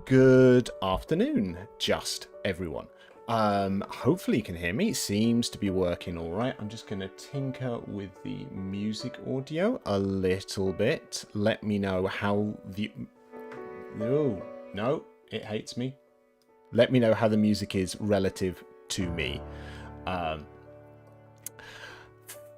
Good afternoon, just everyone. Hopefully you can hear me. It seems to be working all right. I'm just going to tinker with the music audio a little bit. Let me know how the... No, it hates me. Let me know how the music is relative to me.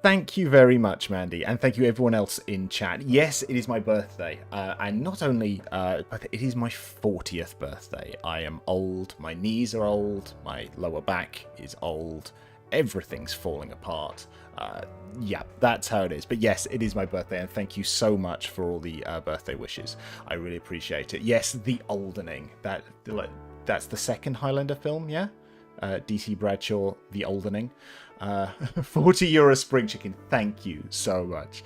Thank you very much, Mandy, and thank you everyone else in chat. Yes, it is my birthday, and not only, but it is my 40th birthday. I am old, my knees are old, my lower back is old, everything's falling apart. Yeah, that's how it is. But yes, it is my birthday, and thank you so much for all the birthday wishes. I really appreciate it. Yes, The Oldening. That's the second Highlander film, yeah? DC Bradshaw, The Oldening. 40 euro spring chicken, thank you so much.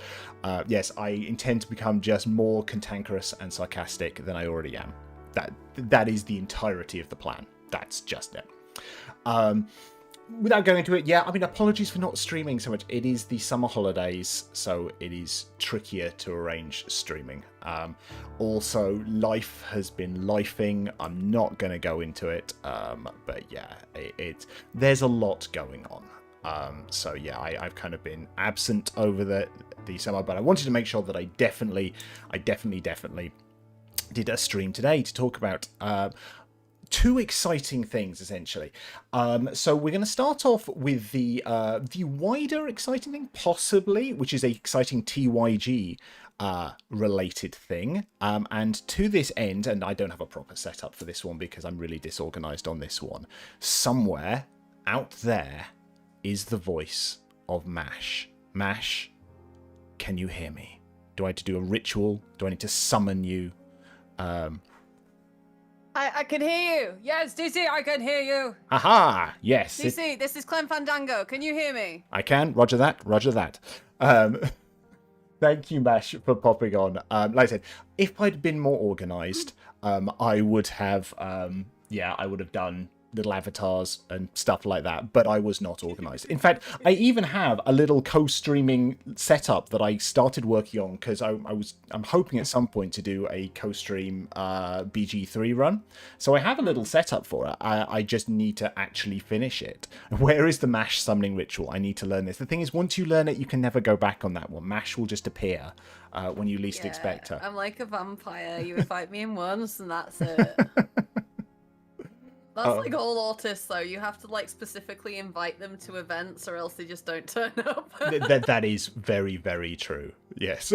Yes, I intend to become just more cantankerous and sarcastic than I already am. That is the entirety of the plan. That's just it. Without going into it, yeah, I mean, apologies for not streaming so much. It is the summer holidays, so it is trickier to arrange streaming. Also, life has been lifing. I'm not going to go into it, but yeah, there's a lot going on. So yeah, I've kind of been absent over the summer, but I wanted to make sure that I definitely did a stream today to talk about two exciting things, essentially. So we're going to start off with the wider exciting thing, possibly, which is a exciting TYG related thing. And to this end, and I don't have a proper setup for this one because I'm really disorganized on this one, somewhere out there is the voice of Mash. Mash, can you hear me? Do I have to do a ritual? Do I need to summon you? I can hear you. Yes, DC, I can hear you. Aha! Yes. DC, this is Clem Fandango. Can you hear me? I can. Roger that. Roger that. Thank you, Mash, for popping on. Like I said, if I'd been more organised, I would have, I would have done little avatars and stuff like that, but I was not organised. In fact, I even have a little co-streaming setup that I started working on because I'm hoping at some point to do a co-stream BG3 run. So I have a little setup for it. I just need to actually finish it. Where is the Mash summoning ritual? I need to learn this. The thing is, once you learn it, you can never go back on that one. Mash will just appear when you least expect her. I'm like a vampire. You invite me in once and that's it. That's like all autists, though. You have to like specifically invite them to events, or else they just don't turn up. that is very, very true. Yes.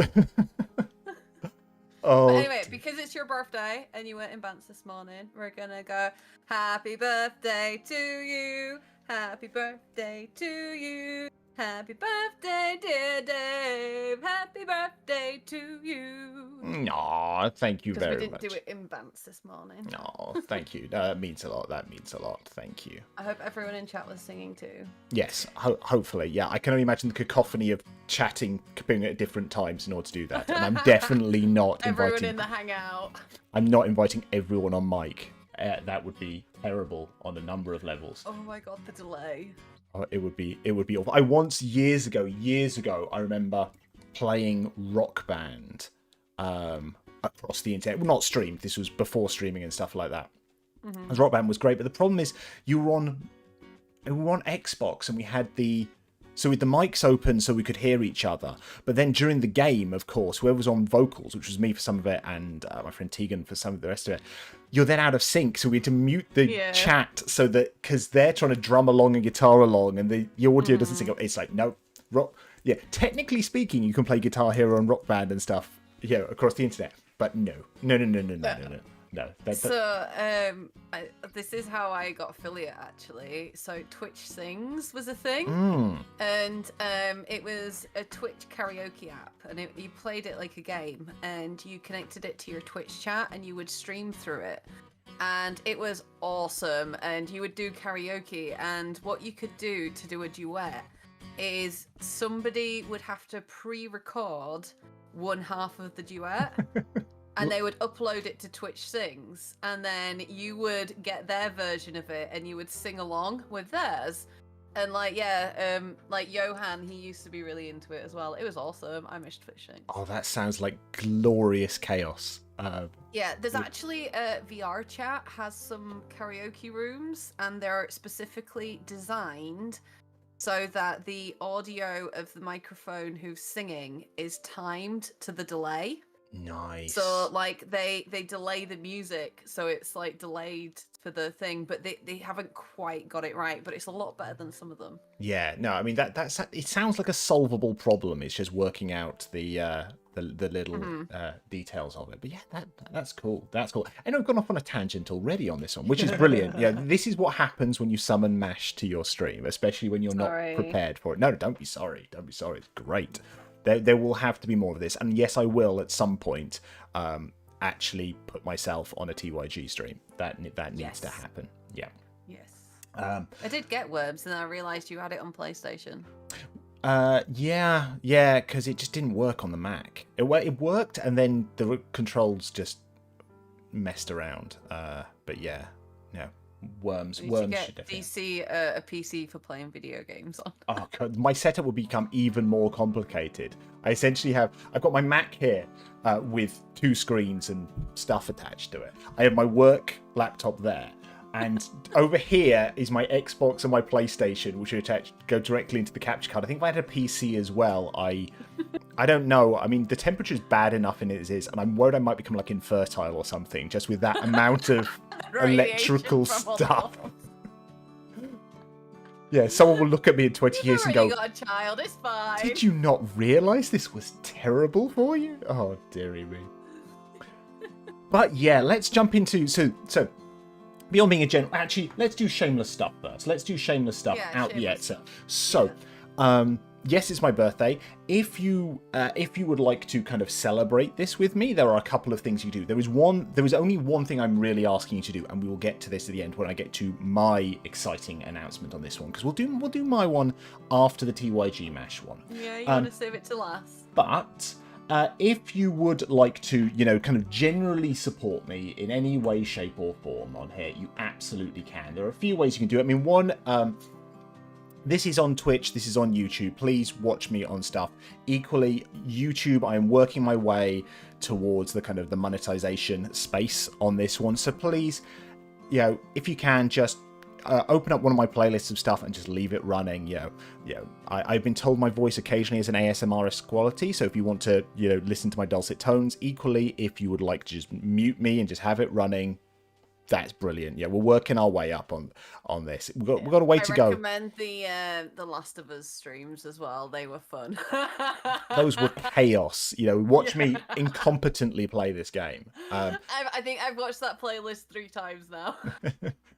But anyway, because it's your birthday and you went in Bants this morning, we're gonna go happy birthday to you, happy birthday to you, happy birthday, dear Dave, happy birthday to you. Aw, thank you very much. Because we didn't do it in Bants this morning. Aw, thank you. That means a lot. That means a lot. Thank you. I hope everyone in chat was singing too. Yes, hopefully. Yeah, I can only imagine the cacophony of chatting at different times in order to do that. And I'm definitely not everyone in the hangout. I'm not inviting everyone on mic. That would be terrible on a number of levels. Oh my god, the delay. It would be awful. I once years ago, I remember playing Rock Band across the internet. Well, not streamed. This was before streaming and stuff like that. Mm-hmm. Rock Band was great, but the problem is we were on Xbox and we had with the mics open so we could hear each other. But then during the game, of course, whoever was on vocals, which was me for some of it and my friend Tegan for some of the rest of it, you're then out of sync. So we had to mute the chat so that, because they're trying to drum along and guitar along and the audio doesn't sync up. It's like, no, technically speaking, you can play Guitar Hero and Rock Band and stuff, across the internet. But no. This is how I got affiliate, actually. So Twitch Sings was a thing, and it was a Twitch karaoke app, and you played it like a game, and you connected it to your Twitch chat, and you would stream through it, and it was awesome. And you would do karaoke, and what you could do to do a duet is somebody would have to pre-record one half of the duet. And they would upload it to Twitch Sings, and then you would get their version of it, and you would sing along with theirs. And like Johan, he used to be really into it as well. It was awesome. I missed Twitch Sings. Oh, that sounds like glorious chaos. Yeah, there's actually VR chat has some karaoke rooms, and they're specifically designed so that the audio of the microphone who's singing is timed to the delay. Nice. So like they delay the music, so it's like delayed for the thing, but they haven't quite got it right, but it's a lot better than some of them. Yeah, no, I mean that's it sounds like a solvable problem. It's just working out the little details of it. But yeah, that's cool. That's cool. And I've gone off on a tangent already on this one, which is brilliant. Yeah, this is what happens when you summon MASH to your stream, especially when you're not prepared for it. No, don't be sorry. Don't be sorry. It's great. There will have to be more of this, and yes, I will at some point actually put myself on a TYG stream. That needs to happen. Yeah. Yes. I did get Worms, and I realised you had it on PlayStation. Yeah, because it just didn't work on the Mac. It worked, and then the controls just messed around. But yeah, no. Worms should definitely. DC a PC for playing video games on. Oh god, my setup will become even more complicated. I've got my Mac here with 2 screens and stuff attached to it. I have my work laptop there, and over here is my Xbox and my PlayStation, which are go directly into the capture card. I think if I had a PC as well, I don't know. I mean, the temperature's bad enough in it as is, and I'm worried I might become like infertile or something, just with that amount of electrical stuff. Yeah, someone will look at me in 20 years and go, got a child, it's fine. Did you not realise this was terrible for you? Oh, dearie me. But yeah, let's jump into... So beyond being a general... Actually, let's do shameless stuff first. Let's do shameless stuff out the outset. So, yes, it's my birthday. If you would like to kind of celebrate this with me, there are a couple of things you do. There is only one thing I'm really asking you to do, and we will get to this at the end when I get to my exciting announcement on this one, because we'll do my one after the TYG MASH one. Yeah, you want to save it to last. But if you would like to, kind of generally support me in any way, shape, or form on here, you absolutely can. There are a few ways you can do it. I mean, one. This is on Twitch, this is on YouTube. Please watch me on stuff. Equally, YouTube, I am working my way towards the kind of the monetization space on this one. So please, if you can, just open up one of my playlists of stuff and just leave it running. I've been told my voice occasionally is an ASMR quality. So if you want to, listen to my dulcet tones, equally, if you would like to just mute me and just have it running, that's brilliant. Yeah, we're working our way up on this. We've got a way to go. I recommend the Last of Us streams as well. They were fun. Those were chaos. Watch me incompetently play this game. I think I've watched that playlist 3 times now.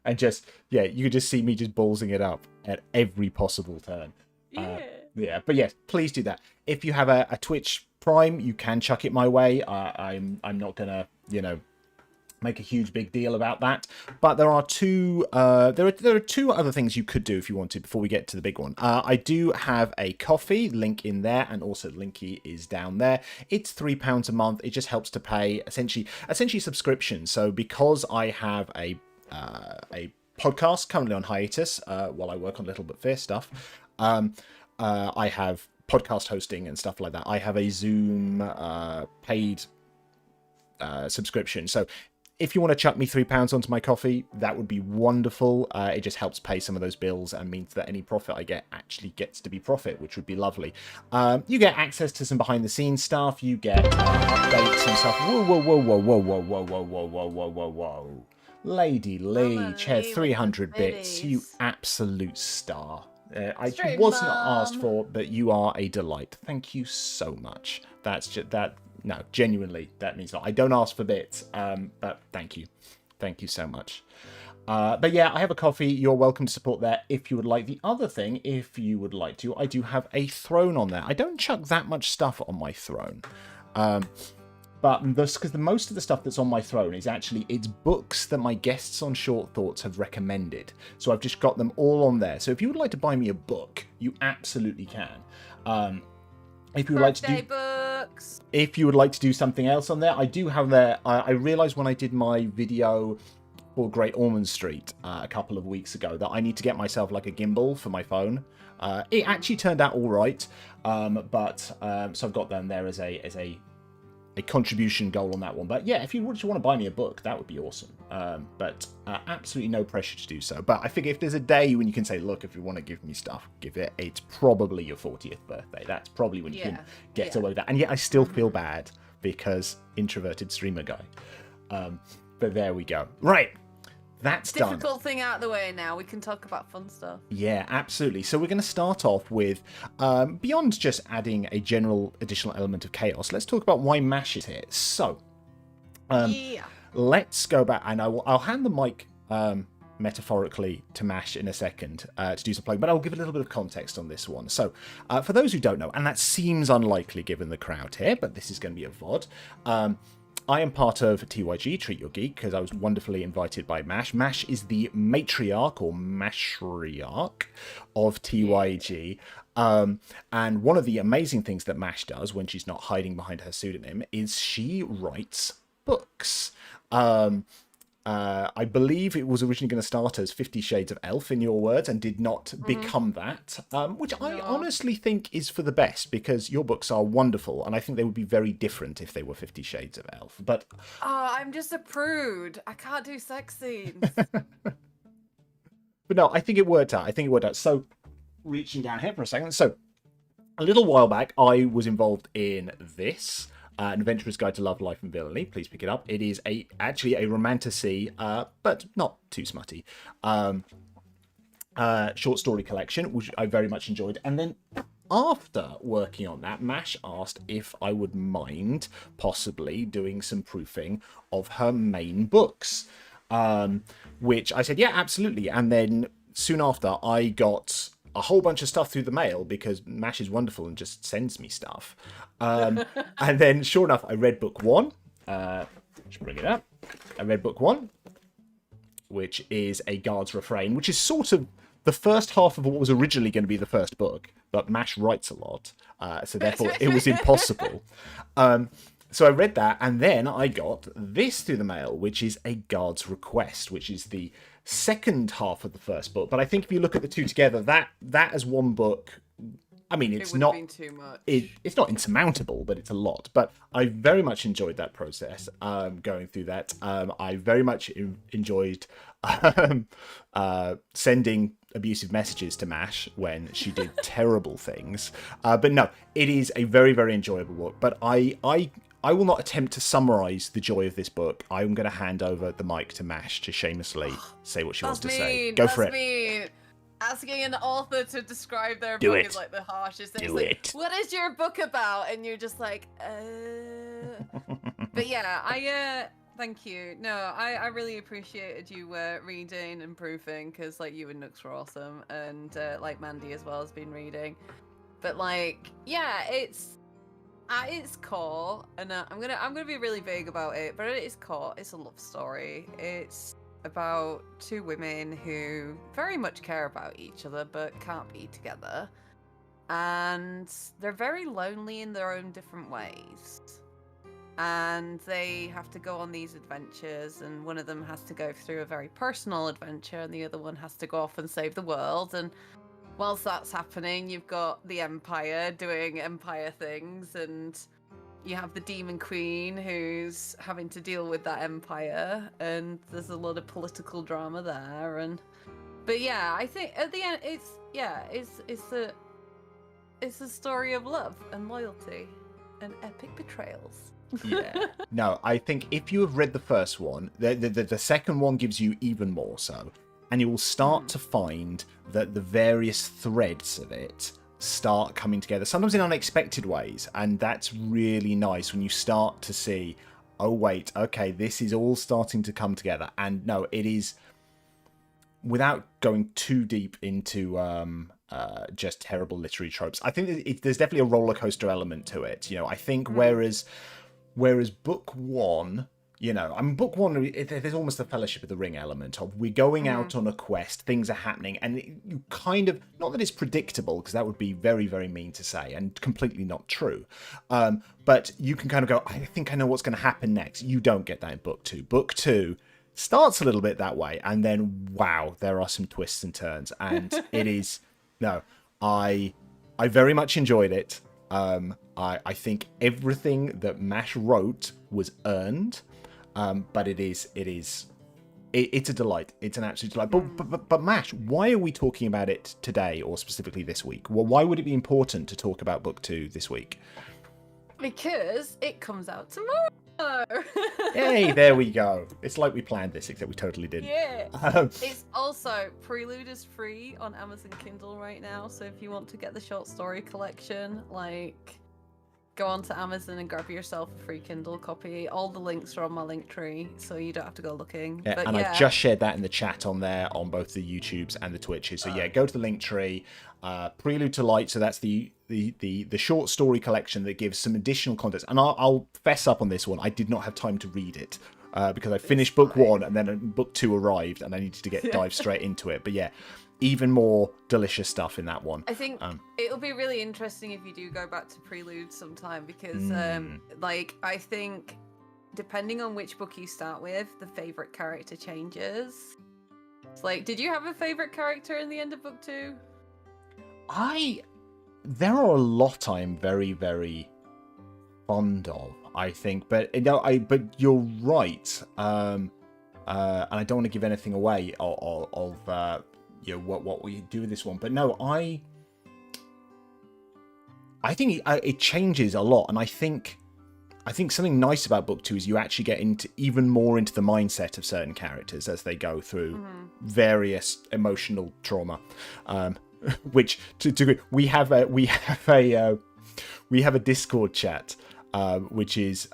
And just, you could just see me just ballsing it up at every possible turn. But yes, please do that. If you have a Twitch Prime, you can chuck it my way. I'm not gonna, make a huge big deal about that, but there are two other things you could do if you want to before we get to the big one. I do have a coffee link in there, and also Linky is down there. It's £3 a month. It just helps to pay essentially subscription. So because I have a podcast currently on hiatus while I work on Little But Fierce stuff, I have podcast hosting and stuff like that. I have a Zoom paid subscription. So if you want to chuck me £3 onto my coffee, that would be wonderful. It just helps pay some of those bills and means that any profit I get actually gets to be profit, which would be lovely. You get access to some behind-the-scenes stuff. You get updates and stuff. Whoa. Lady Lee, Chair 300 bits. You absolute star. I wasn't asked for, but you are a delight. Thank you so much. That's just that. No, genuinely, that means not. I don't ask for bits, but thank you. Thank you so much. But yeah, I have a coffee. You're welcome to support there if you would like. The other thing, if you would like to, I do have a throne on there. I don't chuck that much stuff on my throne. But because most of the stuff that's on my throne is it's books that my guests on Short Thoughts have recommended. So I've just got them all on there. So if you would like to buy me a book, you absolutely can. If you would like to do books. If you would like to do something else on there, I do have there. I realized when I did my video for Great Ormond Street a couple of weeks ago that I need to get myself like a gimbal for my phone. It actually turned out all right, so I've got them there as a a contribution goal on that one. But yeah, if you just want to buy me a book, that would be awesome. But absolutely no pressure to do so. But I figure if there's a day when you can say, look, if you want to give me stuff, give it. It's probably your 40th birthday. That's probably when you can get away with that. And yet I still feel bad because introverted streamer guy. But there we go. Right. That's done. Difficult thing out of the way now. We can talk about fun stuff. Yeah, absolutely. So we're going to start off with, beyond just adding a general additional element of chaos, let's talk about why MASH is here. So, let's go back, and I'll hand the mic metaphorically to MASH in a second to do some plugging, but I'll give a little bit of context on this one. So, for those who don't know, and that seems unlikely given the crowd here, but this is going to be a VOD. I am part of TYG, Treat Your Geek, because I was wonderfully invited by MASH. MASH is the matriarch or matriarch of TYG. And one of the amazing things that MASH does when she's not hiding behind her pseudonym is she writes books. I believe it was originally going to start as 50 Shades of Elf, in your words, and did not become that, which I honestly think is for the best, because your books are wonderful, and I think they would be very different if they were 50 Shades of Elf. But I'm just a prude. I can't do sex scenes. But no, I think it worked out. So, reaching down here for a second. So, a little while back, I was involved in this. An Adventurer's Guide to Love, Life and Villainy. Please pick it up. It is actually a romantasy, but not too smutty, short story collection, which I very much enjoyed. And then after working on that, MASH asked if I would mind possibly doing some proofing of her main books, which I said, yeah, absolutely. And then soon after, I got a whole bunch of stuff through the mail, because MASH is wonderful and just sends me stuff. And then, sure enough, I read book one. Just bring it up. I read book one, which is A Guard's Refrain, which is sort of the first half of what was originally going to be the first book, but MASH writes a lot, so therefore it was impossible. So I read that, and then I got this through the mail, which is A Guard's Request, which is the second half of the first book. But I think if you look at the two together, that as one book, I mean, it's not too much. It's not insurmountable, but it's a lot. But I very much enjoyed that process, going through that. I very much enjoyed sending abusive messages to MASH when she did terrible things. But no, it is a very, very enjoyable book. But I will not attempt to summarize the joy of this book. I'm going to hand over the mic to MASH to shamelessly say what she wants to say. Go for it. Mean. Asking an author to describe their book is like the harshest thing. It's like, what is your book about? And you're just like, But yeah, thank you. No, I really appreciated you reading and proofing, because like you and Nooks were awesome, and like Mandy as well has been reading. But like, yeah, it's at its core, and I'm gonna be really vague about it, but at its core, it's a love story. It's about two women who very much care about each other but can't be together, and they're very lonely in their own different ways, and they have to go on these adventures, and one of them has to go through a very personal adventure, and the other one has to go off and save the world. And whilst that's happening, you've got the Empire doing Empire things, and you have the Demon Queen who's having to deal with that Empire, and there's a lot of political drama there. But yeah, I think at the end it's a story of love and loyalty and epic betrayals. Yeah. No, I think if you have read the first one, the second one gives you even more so. And you will start to find that the various threads of it start coming together, sometimes in unexpected ways. And that's really nice when you start to see, oh, wait, okay, this is all starting to come together. And no, it is, without going too deep into just terrible literary tropes, I think there's definitely a roller coaster element to it. You know, I think whereas book one, you know, I mean, book one, there's almost a Fellowship of the Ring element of we're going out on a quest, things are happening, and you kind of, not that it's predictable, because that would be very, very mean to say, and completely not true, but you can kind of go, I think I know what's going to happen next. You don't get that in book two. Book two starts a little bit that way, and then, wow, there are some twists and turns, and it is, no, I very much enjoyed it. I think everything that Mash wrote was earned, but it's a delight. It's an absolute delight. But Mash, why are we talking about it today, or specifically this week? Well, why would it be important to talk about book 2 this week? Because it comes out tomorrow. Hey, there we go. It's like we planned this, except we totally didn't. Yeah. It's also, Prelude is free on Amazon Kindle right now, so if you want to get the short story collection, like, go onto Amazon and grab yourself a free Kindle copy. All the links are on my link tree, so you don't have to go looking. Yeah, but and I just shared that in the chat on there, on both the YouTubes and the Twitches. So yeah, go to the link tree. Prelude to Light, so that's the short story collection that gives some additional context. And I'll fess up on this one. I did not have time to read it because I finished book 1 and then book 2 arrived and I needed to dive straight into it. But yeah, even more delicious stuff in that one. I think it'll be really interesting if you do go back to Prelude sometime because, like, I think depending on which book you start with, the favorite character changes. It's like, did you have a favorite character in the end of book 2? There are a lot I'm very, very fond of, I think, but but you're right, and I don't want to give anything away of what we do with this one. But no, I think it changes a lot, and I think something nice about book 2 is you actually get into even more into the mindset of certain characters as they go through various emotional trauma. Which we have a Discord chat, which is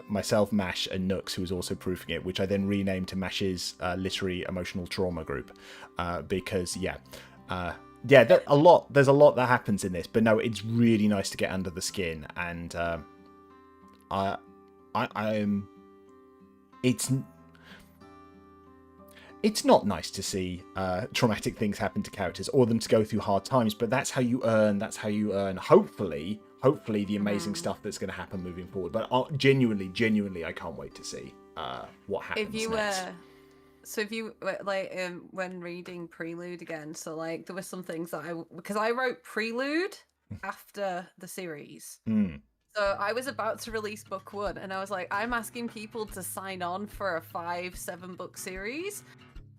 myself, Mash, and Nux, who is also proofing it, which I then renamed to Mash's literary emotional trauma group, because there's a lot that happens in this, but no, it's really nice to get under the skin, and it's not nice to see traumatic things happen to characters or them to go through hard times, but that's how you earn hopefully the amazing stuff that's going to happen moving forward. But genuinely, I can't wait to see what happens next. If you like when reading Prelude again, so like there were some things that because I wrote Prelude after the series. So I was about to release book 1 and I was like, I'm asking people to sign on for a 5-7 book series.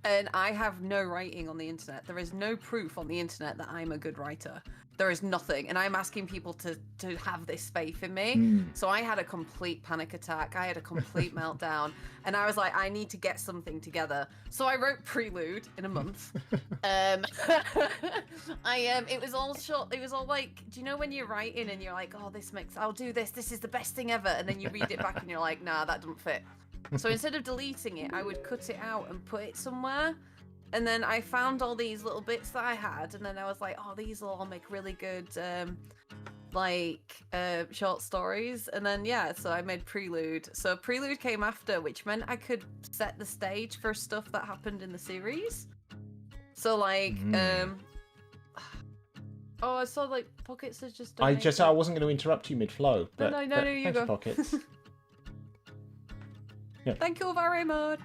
And I have no writing on the internet. There is no proof on the internet that I'm a good writer. There is nothing. And I'm asking people to have this faith in me. So I had a complete panic attack. I had a complete meltdown. And I was like, I need to get something together. So I wrote Prelude in a month. It was all short. It was all like, do you know when you're writing and you're like, oh, I'll do this. This is the best thing ever. And then you read it back and you're like, nah, that doesn't fit. So instead of deleting it, I would cut it out and put it somewhere. And then I found all these little bits that I had, and then I was like, oh, these will all make really good, short stories. And then, so I made Prelude. So Prelude came after, which meant I could set the stage for stuff that happened in the series. So, like, oh, I saw, like, Pockets has just donated. I wasn't going to interrupt you mid-flow. But, no, you thanks, go. Pockets. Yeah. Thank you very much.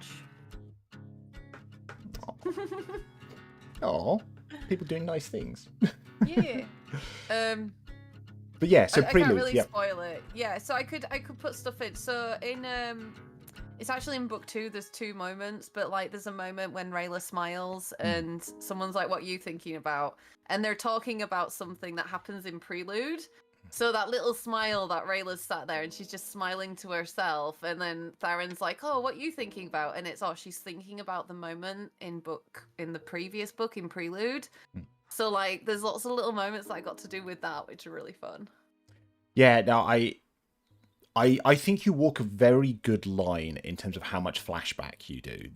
Oh, people doing nice things. Yeah. But yeah, so I Prelude. can't really spoil it. Yeah, so I could put stuff in. So in it's actually in book 2. There's 2 moments, but like there's a moment when Rayla smiles and someone's like, "What are you thinking about?" And they're talking about something that happens in Prelude. So that little smile that Rayla's sat there and she's just smiling to herself, and then Theron's like, "Oh, what are you thinking about?" And it's she's thinking about the moment in the previous book in Prelude. So like there's lots of little moments that I got to do with that, which are really fun. Yeah, no, I think you walk a very good line in terms of how much flashback you do.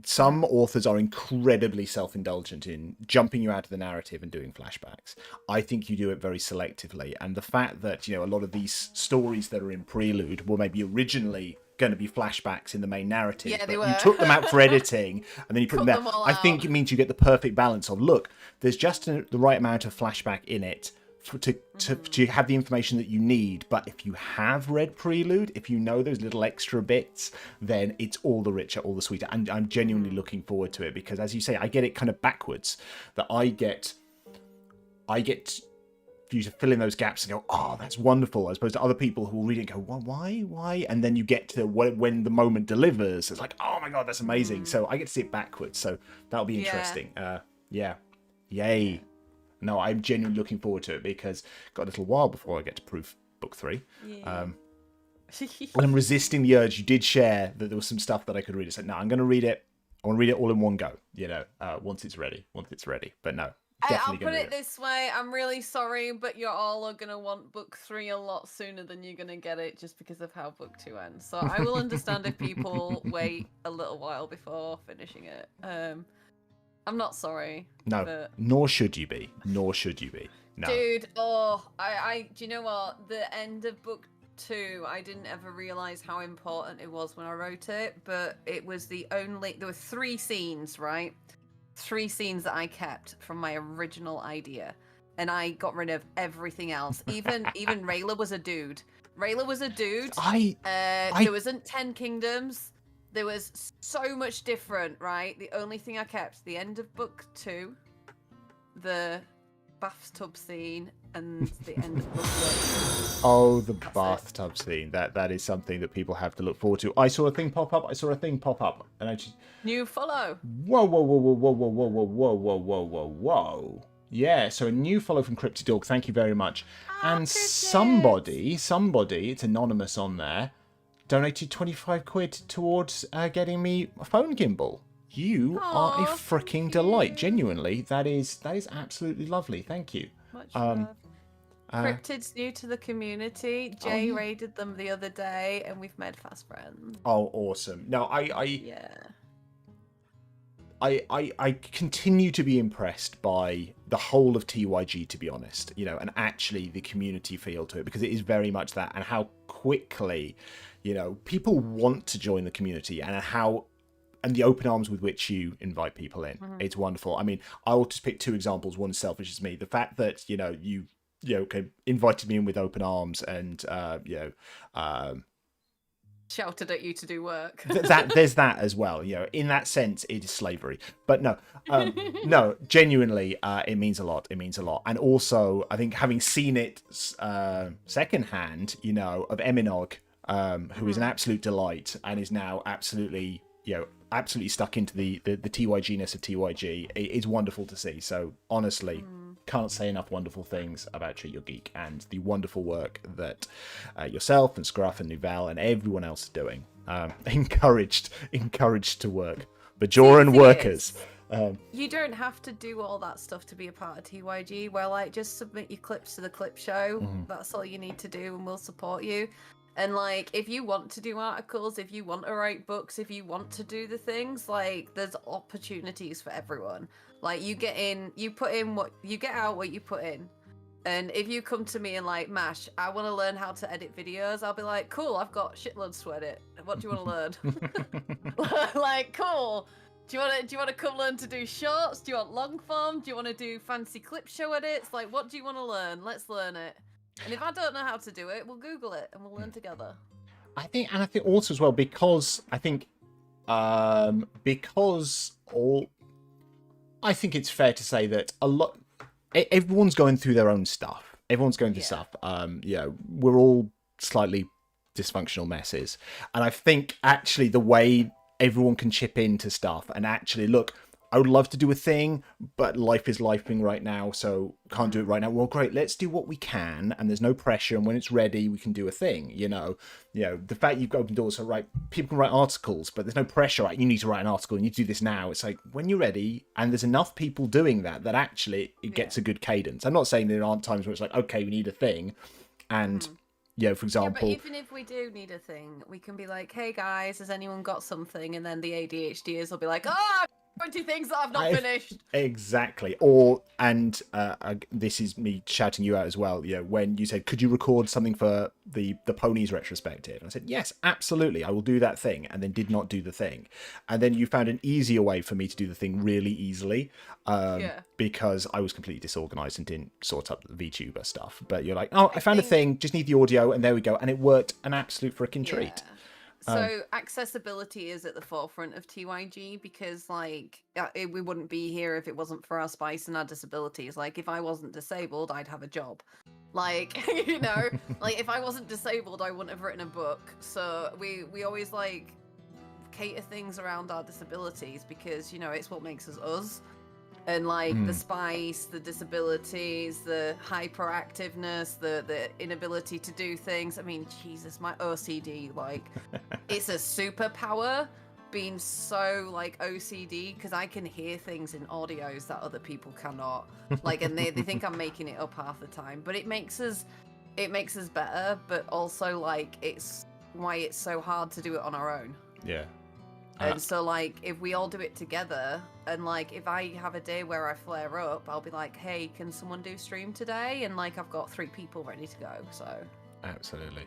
Some authors are incredibly self-indulgent in jumping you out of the narrative and doing flashbacks. I think you do it very selectively, and the fact that a lot of these stories that are in Prelude were maybe originally going to be flashbacks in the main narrative, yeah, but you took them out for editing and then you put them there. I think it means you get the perfect balance of, look, there's just the right amount of flashback in it to have the information that you need, but if you have read Prelude, if you know those little extra bits, then it's all the richer, all the sweeter. And I'm genuinely looking forward to it, because as you say, I get it kind of backwards, that I get for you to fill in those gaps and go, oh, that's wonderful, as opposed to other people who will read it and go, well, why? And then you get to when the moment delivers, it's like, oh my god, that's amazing. So I get to see it backwards, so that'll be interesting. Yay. No, I'm genuinely looking forward to it, because I've got a little while before I get to proof book 3. Yeah. I'm resisting the urge. You did share that there was some stuff that I could read. It's like, no, I'm going to read it. I want to read it all in one go, once it's ready. But no, I'll put it this way. I'm really sorry, but you're all going to want book 3 a lot sooner than you're going to get it, just because of how book 2 ends. So I will understand if people wait a little while before finishing it. I'm not sorry. No, but... nor should you be. No. Dude, I do you know what? The end of book 2, I didn't ever realize how important it was when I wrote it, but it was there were 3 scenes, right? 3 scenes that I kept from my original idea, and I got rid of everything else. Even Rayla was a dude. There wasn't 10 kingdoms. There was so much different, right? The only thing I kept, the end of book 2, the bathtub scene, and the end of book 1. Oh, the bathtub scene. That is something that people have to look forward to. I saw a thing pop up, and I just... New follow. Whoa. Yeah, so a new follow from Cryptid Dog, thank you very much. And somebody, it's anonymous on there, donated 25 quid towards getting me a phone gimbal. You are a freaking delight. Genuinely, that is absolutely lovely. Thank you. Much love. Cryptid's new to the community. Jay raided them the other day, and we've made fast friends. Oh, awesome! No, I continue to be impressed by the whole of TYG, to be honest. And actually the community feel to it, because it is very much that, and how quickly, people want to join the community, and the open arms with which you invite people in. Mm-hmm. It's wonderful. I mean, I'll just pick 2 examples. One selfish as me. The fact that, you invited me in with open arms and, shouted at you to do work. There's that as well. In that sense, it is slavery. But no, no, genuinely, it means a lot. And also, I think having seen it secondhand, of Eminog, who is an absolute delight and is now absolutely stuck into the TYG-ness of TYG. It's wonderful to see. So honestly, can't say enough wonderful things about Treat Your Geek and the wonderful work that yourself and Scruff and Nouvel and everyone else are doing. Encouraged to work. Bajoran workers. You don't have to do all that stuff to be a part of TYG. Well, just submit your clips to the clip show. Mm-hmm. That's all you need to do, and we'll support you. And, if you want to do articles, if you want to write books, if you want to do the things, there's opportunities for everyone. You get in, you put in you get out what you put in. And if you come to me and, Mash, I want to learn how to edit videos, I'll be like, cool, I've got shitloads to edit. What do you want to learn? Cool. Do you want to come learn to do shorts? Do you want long form? Do you want to do fancy clip show edits? What do you want to learn? Let's learn it. And if I don't know how to do it, we'll Google it and we'll learn together. I think also as well, because I think it's fair to say that everyone's going through their own stuff. Everyone's going through stuff. We're all slightly dysfunctional messes. And I think actually the way everyone can chip into stuff and actually look, I would love to do a thing, but life is lifing right now, so can't do it right now. Well, great, let's do what we can, and there's no pressure, and when it's ready, we can do a thing, the fact you've opened doors, so right, people can write articles, but there's no pressure, right, you need to write an article, and you need to do this now. It's when you're ready, and there's enough people doing that actually it gets a good cadence. I'm not saying there aren't times where it's okay, we need a thing, and... for example... Yeah, but even if we do need a thing, we can be like, hey guys, has anyone got something? And then the ADHDers will be like, 20 things that I've not finished. Exactly. This is me shouting you out as well. When you said, could you record something for the ponies retrospective? And I said, yes, absolutely. I will do that thing. And then did not do the thing. And then you found an easier way for me to do the thing really easily. Because I was completely disorganized and didn't sort up the VTuber stuff. But you're like, I found a thing, just need the audio. And there we go. And it worked an absolute freaking treat. So accessibility is at the forefront of TYG because, like, we wouldn't be here if it wasn't for our spice and our disabilities. Like, if I wasn't disabled, I'd have a job. Like, you know, like if I wasn't disabled, I wouldn't have written a book. So we always like cater things around our disabilities because, you know, it's what makes us us. And like the spice, the disabilities, the hyperactiveness, the inability to do things. I mean, Jesus, my OCD, like, it's a superpower being so like OCD because I can hear things in audios that other people cannot. Like, and they think I'm making it up half the time. But it makes us better, but also like it's why it's so hard to do it on our own. Yeah. And so, like, if we all do it together, and, like, if I have a day where I flare up, I'll be like, hey, can someone do stream today? And, like, I've got 3 people ready to go, so... Absolutely.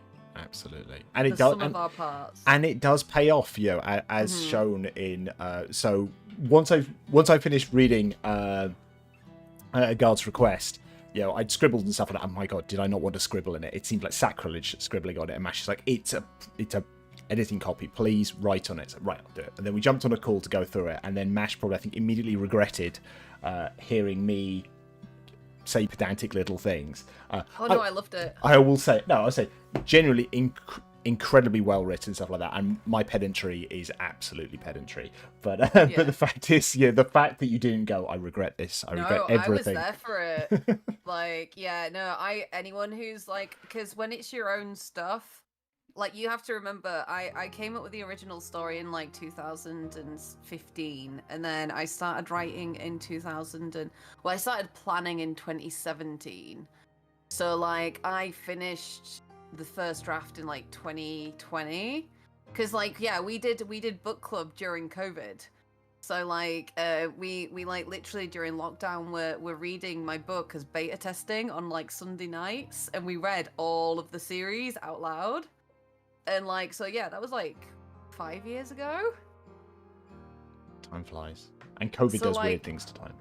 And it the does... sum of our parts. And it does pay off, you know, as shown in... so, once I finished reading A Guard's Request, you know, I'd scribbled and stuff, and oh my god, did I not want to scribble in it? It seemed like sacrilege scribbling on it, and Mash is like, it's a editing copy, please write on it. So, right, I'll do it. And then we jumped on a call to go through it, and then Mash probably, I think, immediately regretted hearing me say pedantic little things. I loved it. I'll say generally incredibly well written, stuff like that, and my pedantry is absolutely pedantry. But but the fact is, yeah, the fact that you didn't go, I regret this. I regret everything. I was there for it. Like, yeah, no, anyone who's like, because when it's your own stuff. Like, you have to remember, I came up with the original story in, like, 2015, and then I started writing in I started planning in 2017. So, like, I finished the first draft in, like, 2020. Because, like, yeah, we did book club during COVID. So, like, we like, literally during lockdown, we're reading my book as beta testing on, like, Sunday nights, and we read all of the series out loud. And, like, so, yeah, that was, like, 5 years ago? Time flies. And COVID does weird things to time.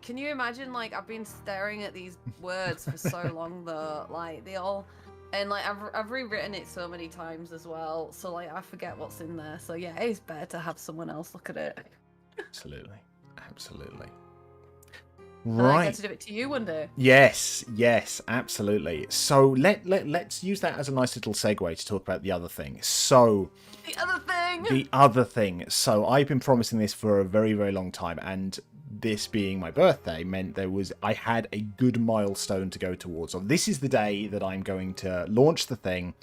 Can you imagine, like, I've been staring at these words for so long, though. Like, they all... And, like, I've rewritten it so many times as well. So, like, I forget what's in there. So, yeah, it's better to have someone else look at it. Absolutely. And I get to do it to you one day. Yes, absolutely. So let's use that as a nice little segue to talk about the other thing. So the other thing. So I've been promising this for a very, very long time, and this being my birthday meant I had a good milestone to go towards. So this is the day that I'm going to launch the thing,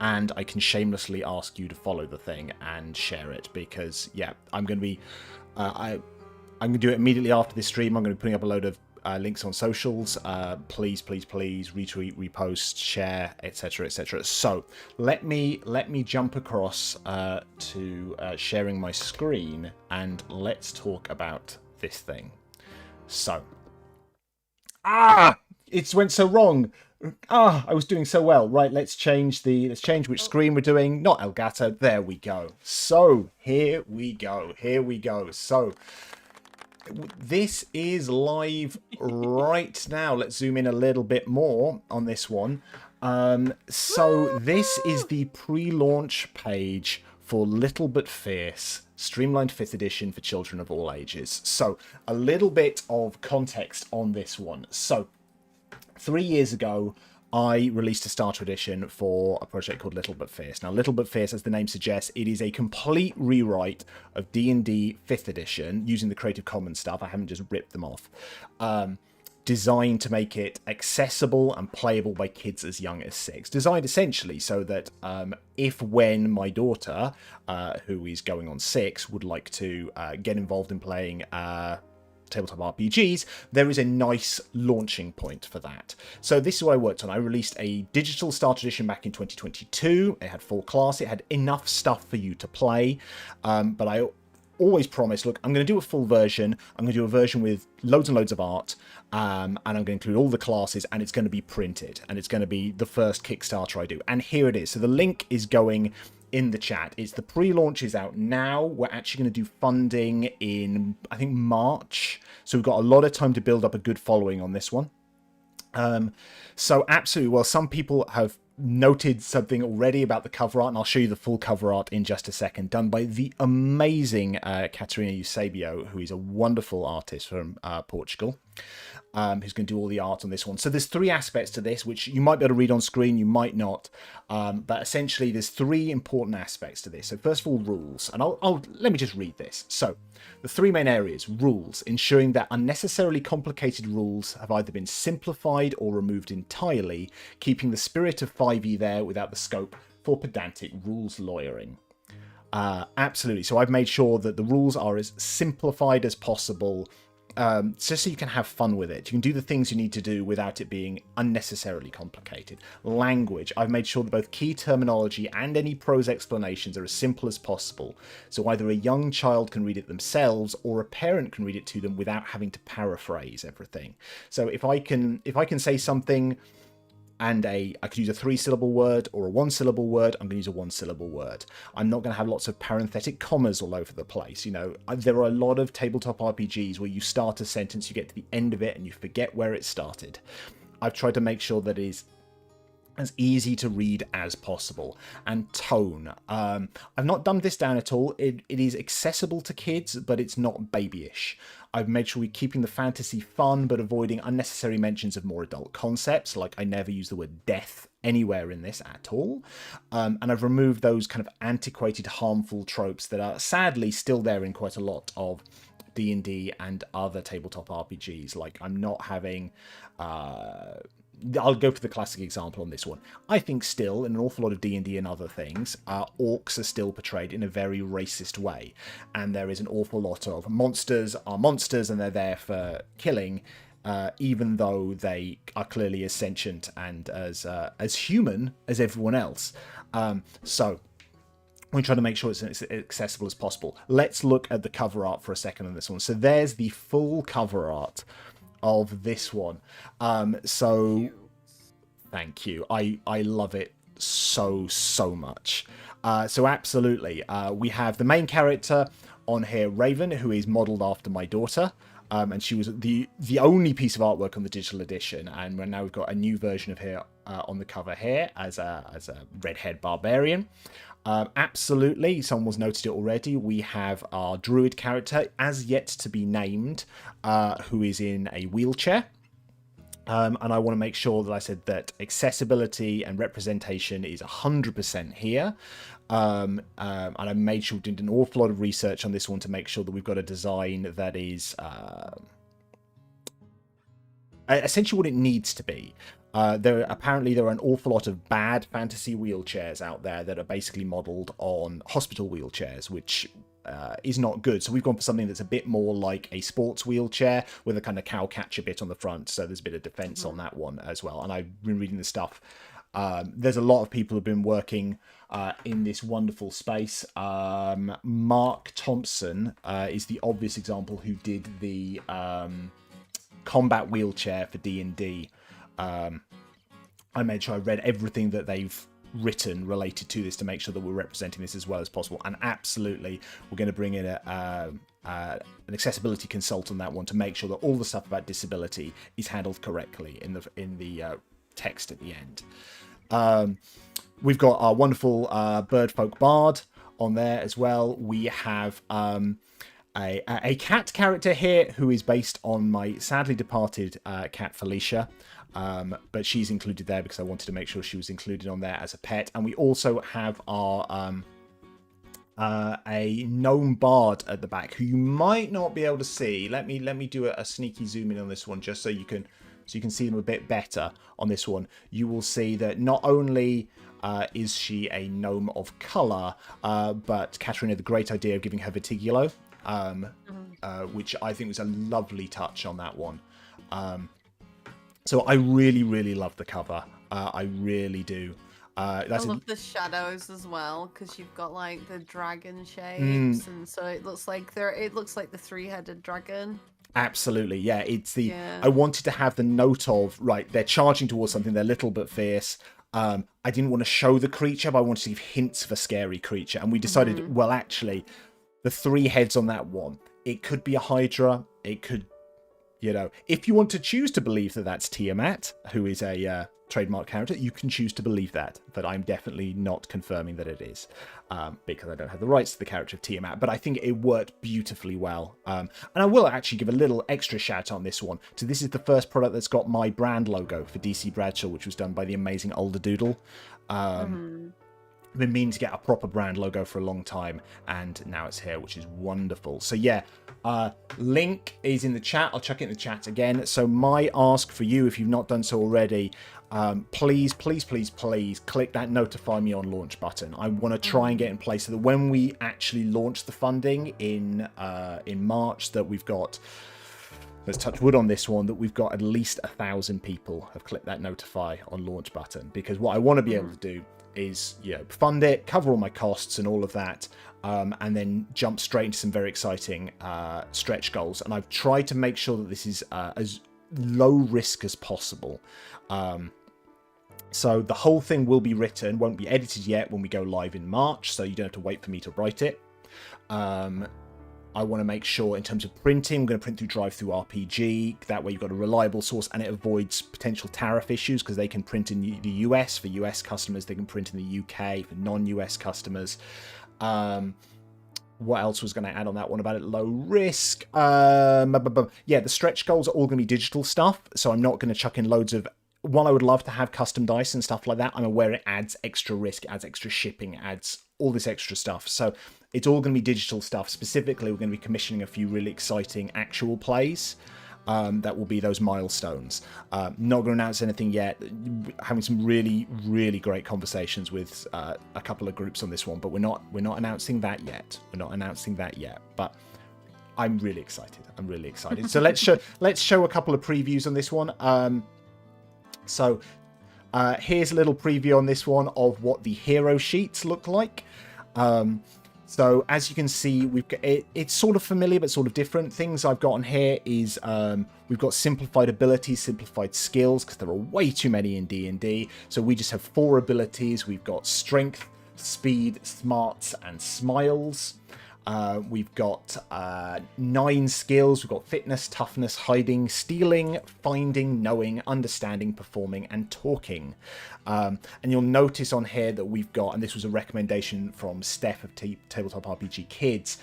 and I can shamelessly ask you to follow the thing and share it, because yeah, I'm going to be I'm going to do it immediately after this stream. I'm going to be putting up a load of links on socials. Please retweet, repost, share, etc. So let me jump across to sharing my screen, and let's talk about this thing. So, it went so wrong. I was doing so well. Right, let's change which screen we're doing. Not Elgato. There we go. So here we go. So this is live right now. Let's zoom in a little bit more on this one. So this is the pre-launch page for Little But Fierce, Streamlined 5th edition for children of all ages. So a little bit of context on this one. So 3 years ago, I released a starter edition for a project called Little But Fierce. Now, Little But Fierce, as the name suggests, it is a complete rewrite of D&D 5th edition using the Creative Commons stuff. I haven't just ripped them off. Designed to make it accessible and playable by kids as young as 6. Designed essentially so that when my daughter, who is going on 6, would like to get involved in playing tabletop RPGs, there is a nice launching point for that. So this is what I worked on. I released a digital starter edition back in 2022. It had full class. It had enough stuff for you to play. But I always promised, look, I'm going to do a full version. I'm going to do a version with loads and loads of art. And I'm going to include all the classes, and it's going to be printed. And it's going to be the first Kickstarter I do. And here it is. So the link is going in the chat. It's the pre-launch is out now. We're actually going to do funding in, I think, March. So we've got a lot of time to build up a good following on this one. So absolutely, well, some people have noted something already about the cover art, and I'll show you the full cover art in just a second, done by the amazing Catarina Eusebio, who is a wonderful artist from Portugal. Who's going to do all the art on this one. So there's 3 aspects to this, which you might be able to read on screen, you might not. But essentially, there's 3 important aspects to this. So first of all, rules. And let me just read this. So the 3 main areas: rules, ensuring that unnecessarily complicated rules have either been simplified or removed entirely, keeping the spirit of 5e there without the scope for pedantic rules lawyering. Absolutely. So I've made sure that the rules are as simplified as possible, just so you can have fun with it. You can do the things you need to do without it being unnecessarily complicated. Language. I've made sure that both key terminology and any prose explanations are as simple as possible, so either a young child can read it themselves or a parent can read it to them without having to paraphrase everything. So if I can say something and I could use a 3-syllable word or a 1-syllable word, I'm going to use a 1-syllable word. I'm not going to have lots of parenthetic commas all over the place. You know, there are a lot of tabletop RPGs where you start a sentence, you get to the end of it, and you forget where it started. I've tried to make sure that it is as easy to read as possible. And tone. I've not dumbed this down at all. It is accessible to kids, but it's not babyish. I've made sure we're keeping the fantasy fun, but avoiding unnecessary mentions of more adult concepts, like I never use the word death anywhere in this at all. And I've removed those kind of antiquated, harmful tropes that are sadly still there in quite a lot of D&D and other tabletop RPGs. Like, I'm not having... I'll go for the classic example on this one. I think still, in an awful lot of D&D and other things, orcs are still portrayed in a very racist way. And there is an awful lot of monsters are monsters and they're there for killing, even though they are clearly as sentient and as human as everyone else. So we try to make sure it's as accessible as possible. Let's look at the cover art for a second on this one. So there's the full cover art of this one. So thank you. I love it so much. So absolutely, we have the main character on here, Raven, who is modeled after my daughter. And she was the only piece of artwork on the digital edition, and now we've got a new version of her on the cover here as a red-haired barbarian. Absolutely, someone's noted it already. We have our druid character, as yet to be named, who is in a wheelchair. And I want to make sure that I said that accessibility and representation is 100% here. And I made sure we did an awful lot of research on this one to make sure that we've got a design that is essentially what it needs to be. There are an awful lot of bad fantasy wheelchairs out there that are basically modelled on hospital wheelchairs, which is not good. So we've gone for something that's a bit more like a sports wheelchair with a kind of cow catcher bit on the front. So there's a bit of defense on that one as well. And I've been reading the stuff. There's a lot of people who've been working in this wonderful space. Mark Thompson is the obvious example, who did the combat wheelchair for D&D. I made sure I read everything that they've written related to this to make sure that we're representing this as well as possible. And absolutely, we're going to bring in an accessibility consultant on that one to make sure that all the stuff about disability is handled correctly in the text at the end. We've got our wonderful birdfolk bard on there as well. We have a cat character here who is based on my sadly departed cat Felicia. But she's included there because I wanted to make sure she was included on there as a pet. And we also have our a gnome bard at the back, who you might not be able to see. Let me do a sneaky zoom in on this one, just so you can see them a bit better on this one. You will see that not only is she a gnome of colour, but Katarina had the great idea of giving her Vertigulo, which I think was a lovely touch on that one. So I really love the cover. I really do. I love the shadows as well, because you've got like the dragon shapes, and so it looks like the 3-headed dragon. Absolutely, yeah. It's I wanted to have the note of, right, they're charging towards something, they're little but fierce. I didn't want to show the creature, but I wanted to give hints of a scary creature. And we decided, well, actually, the 3 heads on that one, it could be a Hydra, it could, if you want to choose to believe that that's Tiamat, who is a trademark character. You can choose to believe that, but I'm definitely not confirming that it is, because I don't have the rights to the character of Tiamat, but I think it worked beautifully well. And I will actually give a little extra shout on this one. So this is the first product that's got my brand logo for DC Bradshaw, which was done by the amazing Older Doodle. I've been meaning to get a proper brand logo for a long time, and now it's here, which is wonderful. So yeah, link is in the chat. I'll chuck it in the chat again. So my ask for you, if you've not done so already, please click that notify me on launch button. I want to try and get in place so that when we actually launch the funding in March, that we've got, let's touch wood on this one, that we've got at least 1,000 people have clicked that notify on launch button. Because what I want to be able to do is, fund it, cover all my costs and all of that, and then jump straight into some very exciting stretch goals. And I've tried to make sure that this is as low risk as possible. So the whole thing will be written, won't be edited yet when we go live in March, so you don't have to wait for me to write it. I want to make sure in terms of printing, I'm going to print through Drive-Thru RPG. That way you've got a reliable source, and it avoids potential tariff issues because they can print in the US for US customers. They can print in the UK for non-US customers. What else was going to add on that one about it? Low risk. Yeah, the stretch goals are all going to be digital stuff. So I'm not going to chuck in loads of... While I would love to have custom dice and stuff like that, I'm aware it adds extra risk, adds extra shipping, adds all this extra stuff. So it's all going to be digital stuff. Specifically, we're going to be commissioning a few really exciting actual plays that will be those milestones. Not going to announce anything yet. Having some really, really great conversations with a couple of groups on this one, but we're not announcing that yet. But I'm really excited. So let's show a couple of previews on this one. So here's a little preview on this one of what the hero sheets look like. So as you can see, we've got it's sort of familiar but sort of different. Things I've got on here is we've got simplified abilities, simplified skills, because there are way too many in D&D. So we just have 4 abilities. We've got strength, speed, smarts, and smiles. We've got 9 skills. We've got fitness, toughness, hiding, stealing, finding, knowing, understanding, performing, and talking. And you'll notice on here that we've got, and this was a recommendation from Steph of Tabletop RPG Kids,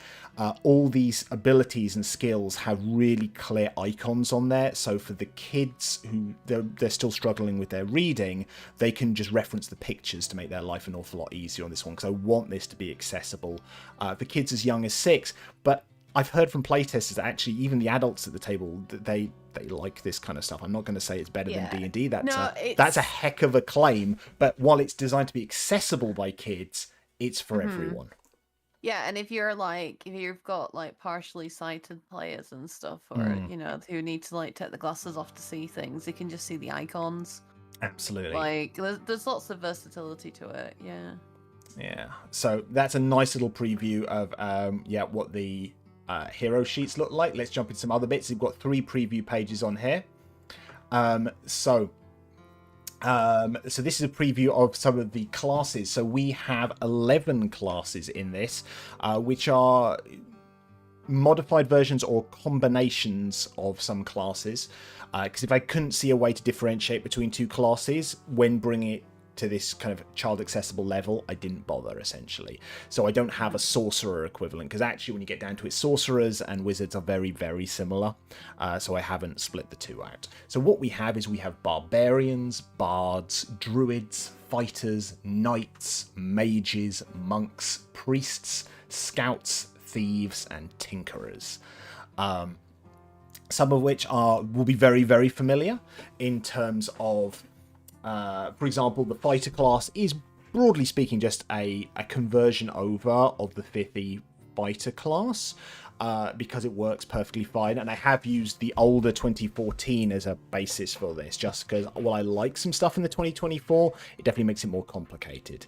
all these abilities and skills have really clear icons on there. So for the kids who they're still struggling with their reading, they can just reference the pictures to make their life an awful lot easier on this one, because I want this to be accessible for kids as young as 6. But I've heard from playtesters that actually even the adults at the table, they like this kind of stuff. I'm not going to say it's better than D&D. That's a heck of a claim. But while it's designed to be accessible by kids, it's for everyone. Yeah, and if you've got like partially sighted players and stuff, or who need to like take the glasses off to see things, they can just see the icons. Absolutely. Like there's lots of versatility to it. Yeah. So that's a nice little preview of what the hero sheets look like. Let's jump into some other bits. We've got 3 preview pages on here. So this is a preview of some of the classes. So we have 11 classes in this, which are modified versions or combinations of some classes. Because if I couldn't see a way to differentiate between 2 classes when bringing it to this kind of child accessible level, I didn't bother, essentially. So I don't have a sorcerer equivalent, because actually when you get down to it, sorcerers and wizards are very, very similar. So I haven't split the 2 out. So what we have is we have barbarians, bards, druids, fighters, knights, mages, monks, priests, scouts, thieves, and tinkerers. Some of which will be very, very familiar in terms of for example, the fighter class is, broadly speaking, just a conversion over of the 5th fighter class, because it works perfectly fine. And I have used the older 2014 as a basis for this, just because while I like some stuff in the 2024, it definitely makes it more complicated.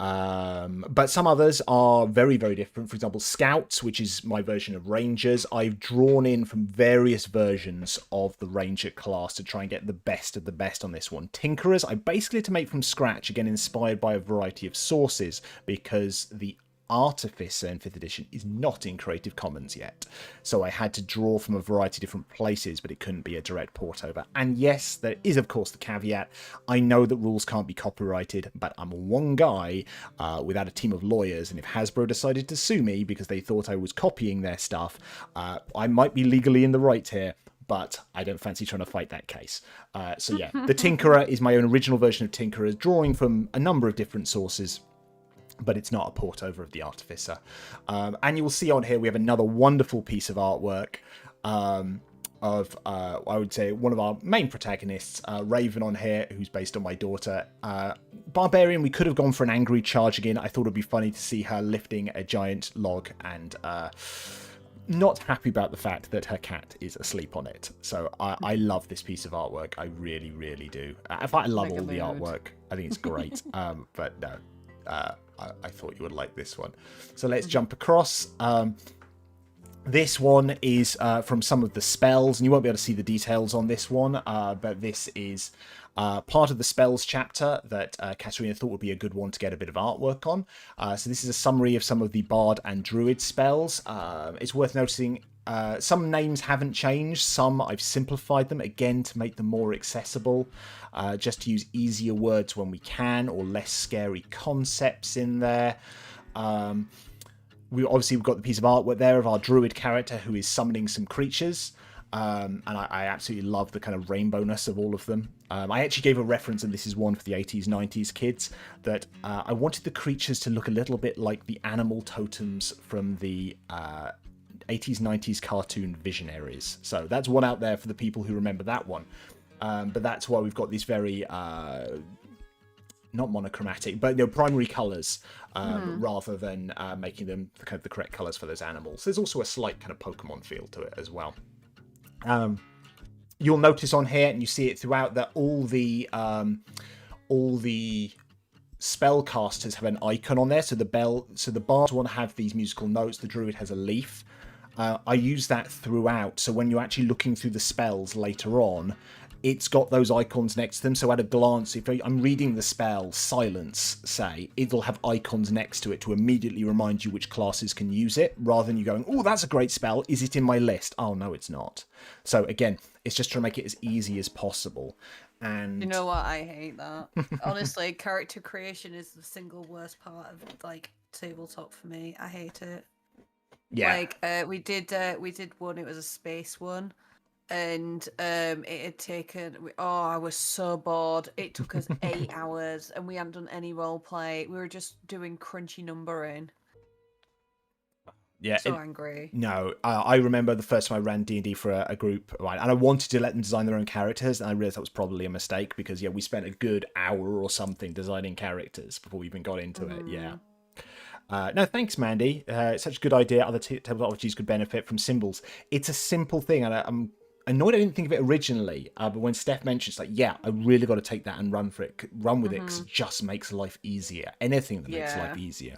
But some others are very, very different. For example, Scouts, which is my version of Rangers, I've drawn in from various versions of the Ranger class to try and get the best of the best on this one. Tinkerers, I basically had to make from scratch, again inspired by a variety of sources, because the Artificer in 5th edition is not in Creative Commons yet. So I had to draw from a variety of different places, but it couldn't be a direct port over. And yes, there is, of course, the caveat. I know that rules can't be copyrighted, but I'm one guy without a team of lawyers. And if Hasbro decided to sue me because they thought I was copying their stuff, I might be legally in the right here. But I don't fancy trying to fight that case. So yeah, the Tinkerer is my own original version of Tinkerer, drawing from a number of different sources, but it's not a port over of the Artificer. And you will see on here we have another wonderful piece of artwork of, I would say, one of our main protagonists, Raven on here, who's based on my daughter. Barbarian, we could have gone for an angry charge again. I thought it'd be funny to see her lifting a giant log and... not happy about the fact that her cat is asleep on it. So I love this piece of artwork. I really, really do. In fact, I love all the artwork. I think it's great. But no, I thought you would like this one. So let's jump across. This one is from some of the spells, and you won't be able to see the details on this one, but this is part of the spells chapter that Katarina thought would be a good one to get a bit of artwork on. So this is a summary of some of the Bard and Druid spells. It's worth noticing some names haven't changed. Some I've simplified them, again, to make them more accessible, just to use easier words when we can, or less scary concepts in there. We've got the piece of artwork there of our druid character who is summoning some creatures. And I absolutely love the kind of rainbowness of all of them. I actually gave a reference, and this is one for the 80s, 90s kids, that I wanted the creatures to look a little bit like the animal totems from the 80s, 90s cartoon Visionaries. So that's one out there for the people who remember that one. But that's why we've got these very... not monochromatic, but primary colours, rather than making them kind of the correct colours for those animals. There's also a slight kind of Pokemon feel to it as well. You'll notice on here, and you see it throughout, that all the spellcasters have an icon on there. So the bards want to have these musical notes. The druid has a leaf. I use that throughout. So when you're actually looking through the spells later on, it's got those icons next to them. So at a glance, if I'm reading the spell Silence, say, it'll have icons next to it to immediately remind you which classes can use it, rather than you going, oh, that's a great spell. Is it in my list? Oh, no, it's not. So again, it's just trying to make it as easy as possible. And you know what? I hate that. Honestly, character creation is the single worst part of tabletop for me. I hate it. Yeah. We did one. It was a space one. And it had taken... I was so bored. It took us 8 hours, and we hadn't done any role play. We were just doing crunchy numbering. Yeah, so angry. No, I remember the first time I ran D&D for a group, right, and I wanted to let them design their own characters, and I realised that was probably a mistake, because, we spent a good hour or something designing characters before we even got into it, yeah. No, thanks, Mandy. It's such a good idea. Other tabletop RPGs could benefit from symbols. It's a simple thing, and I'm annoyed I didn't think of it originally, but when Steph mentioned, it's like, yeah, I really got to take that and run with it, because it just makes life easier. Anything that makes life easier.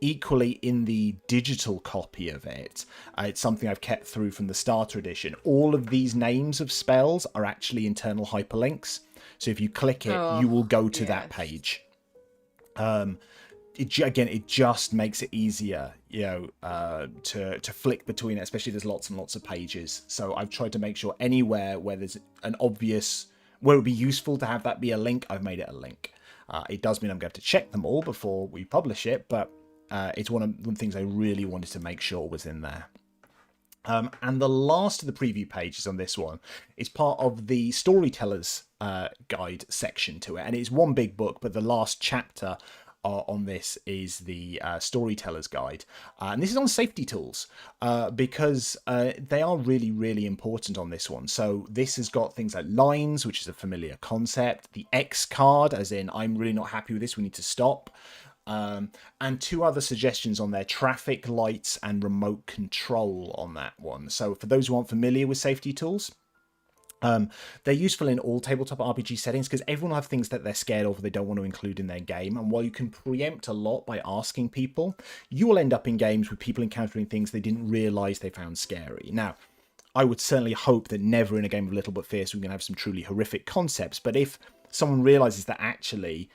Equally, in the digital copy of it, it's something I've kept through from the starter edition. All of these names of spells are actually internal hyperlinks. So if you click it, you will go to that page. It just makes it easier, to flick between it, especially if there's lots and lots of pages. So I've tried to make sure anywhere where there's an obvious, where it would be useful to have that be a link, I've made it a link. It does mean I'm going to check them all before we publish it, but it's one of the things I really wanted to make sure was in there. And the last of the preview pages on this one is part of the Storyteller's Guide section to it. And it's one big book, but the last chapter on this is the Storyteller's Guide. And this is on safety tools, because they are really, really important on this one. So this has got things like lines, which is a familiar concept. The X card, as in, I'm really not happy with this, we need to stop. And two other suggestions on there, traffic lights and remote control on that one. So for those who aren't familiar with safety tools, they're useful in all tabletop RPG settings, because everyone will have things that they're scared of or they don't want to include in their game. And while you can preempt a lot by asking people, you will end up in games with people encountering things they didn't realise they found scary. Now, I would certainly hope that never in a game of Little But Fierce we're going to have some truly horrific concepts, but if someone realises that actually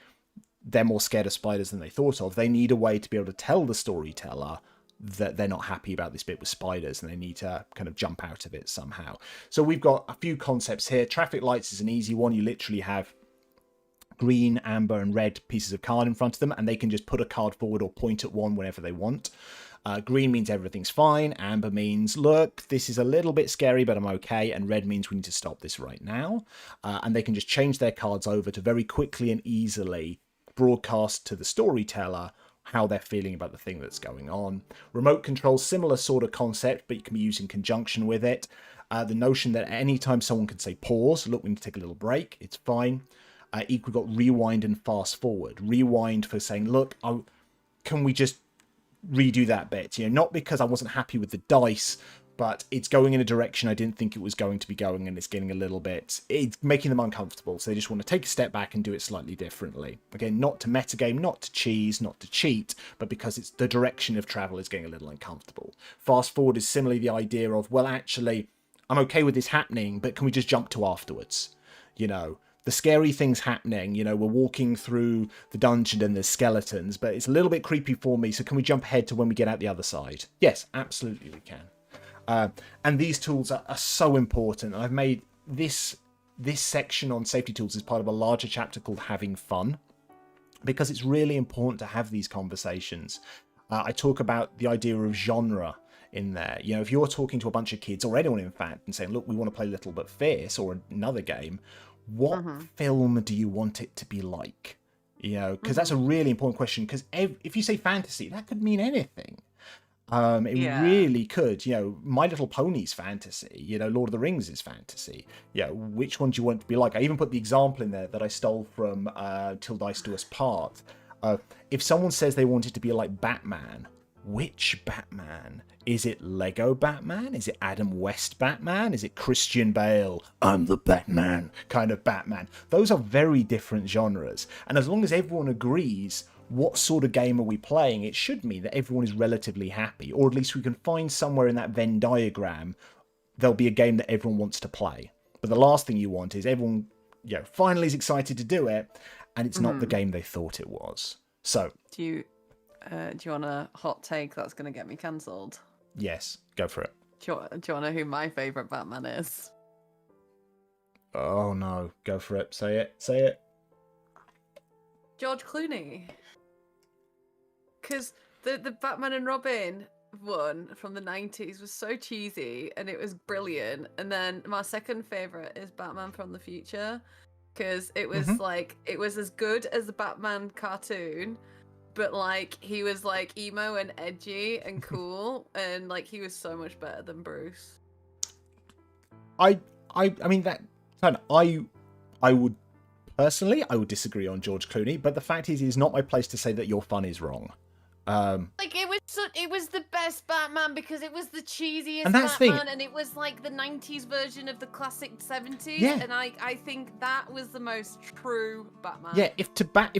they're more scared of spiders than they thought of. They need a way to be able to tell the storyteller that they're not happy about this bit with spiders and they need to kind of jump out of it somehow. So we've got a few concepts here. Traffic lights is an easy one. You literally have green, amber, and red pieces of card in front of them, and they can just put a card forward or point at one whenever they want. Green means everything's fine. Amber means, look, this is a little bit scary, but I'm okay. And red means we need to stop this right now. And they can just change their cards over to very quickly and easily broadcast to the storyteller how they're feeling about the thing that's going on. Remote control, similar sort of concept, but you can be used in conjunction with it. The notion that anytime someone can say pause, look, we need to take a little break, it's fine. Equally got rewind and fast forward. Rewind for saying, look, can we just redo that bit? You know, not because I wasn't happy with the dice, but it's going in a direction I didn't think it was going to be going, and it's getting a little bit, it's making them uncomfortable, so they just want to take a step back and do it slightly differently. Again, not to metagame, not to cheese, not to cheat, but because it's the direction of travel is getting a little uncomfortable. Fast forward is similarly the idea of, well, actually, I'm okay with this happening, but can we just jump to afterwards? You know, the scary thing's happening, you know, we're walking through the dungeon and there's skeletons, but it's a little bit creepy for me, so can we jump ahead to when we get out the other side? Yes, absolutely we can. And these tools are so important. I've made this section on safety tools as part of a larger chapter called Having Fun, because it's really important to have these conversations. I talk about the idea of genre in there. You know, if you're talking to a bunch of kids, or anyone in fact, and saying, look, we want to play Little But Fierce or another game, what film do you want it to be like? You know, because that's a really important question, because if you say fantasy, that could mean anything. It really could. You know, My Little Pony's fantasy. You know, Lord of the Rings is fantasy. Yeah, which one do you want to be like? I even put the example in there that I stole from Till Dice Do Us Part. If someone says they want it to be like Batman, which Batman? Is it Lego Batman? Is it Adam West Batman? Is it Christian Bale, I'm the Batman kind of Batman? Those are very different genres. And as long as everyone agrees what sort of game are we playing, it should mean that everyone is relatively happy, or at least we can find somewhere in that Venn diagram there'll be a game that everyone wants to play. But the last thing you want is everyone, you know, finally is excited to do it, and it's not the game they thought it was. So do you want a hot take that's going to get me cancelled? Yes, go for it. Do you want to know who my favourite Batman is? Oh no, go for it. Say it. George Clooney. Because the Batman and Robin one from the 90s was so cheesy and it was brilliant. And then my second favourite is Batman from the Future, because it was like, it was as good as the Batman cartoon, but like he was like emo and edgy and cool, and like he was so much better than Bruce. I mean that I would personally, I would disagree on George Clooney, but the fact is, it's not my place to say that your fun is wrong. Like it was the best Batman because it was the cheesiest and that's Batman, thing. and it was like the 90s version of the classic 70s. Yeah. And I think that was the most true Batman. Yeah, if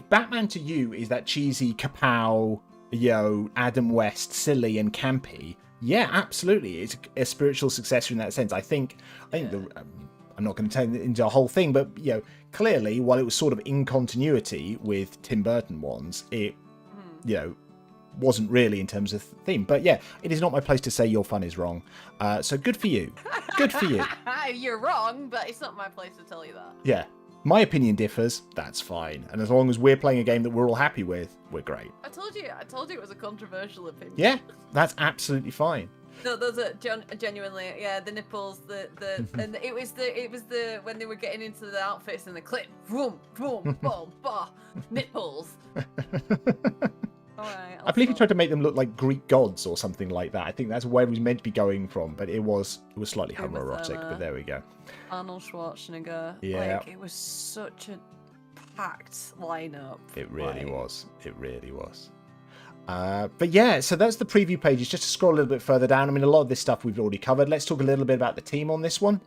Batman to you is that cheesy kapow, you know, Adam West, silly and campy, yeah, absolutely, it's a spiritual successor in that sense. I think I'm not going to turn it into a whole thing, but you know, clearly, while it was sort of in continuity with Tim Burton ones, it you know, wasn't really in terms of theme. But yeah, it is not my place to say your fun is wrong. So good for you. Good for you. You're wrong, but it's not my place to tell you that. Yeah. My opinion differs, that's fine. And as long as we're playing a game that we're all happy with, we're great. I told you it was a controversial opinion. Yeah, that's absolutely fine. No, those are genuinely, yeah, the nipples, and it was the when they were getting into the outfits and the clip, boom, boom, boom, bah, nipples. Alright, I believe he tried to make them look like Greek gods or something like that. I think that's where it was meant to be going from, but it was slightly homoerotic. But there we go. Arnold Schwarzenegger. Yeah, like, it was such a packed lineup. It really was. It really was. But yeah, so that's the preview pages. Just to scroll a little bit further down. I mean, a lot of this stuff we've already covered. Let's talk a little bit about the team on this one.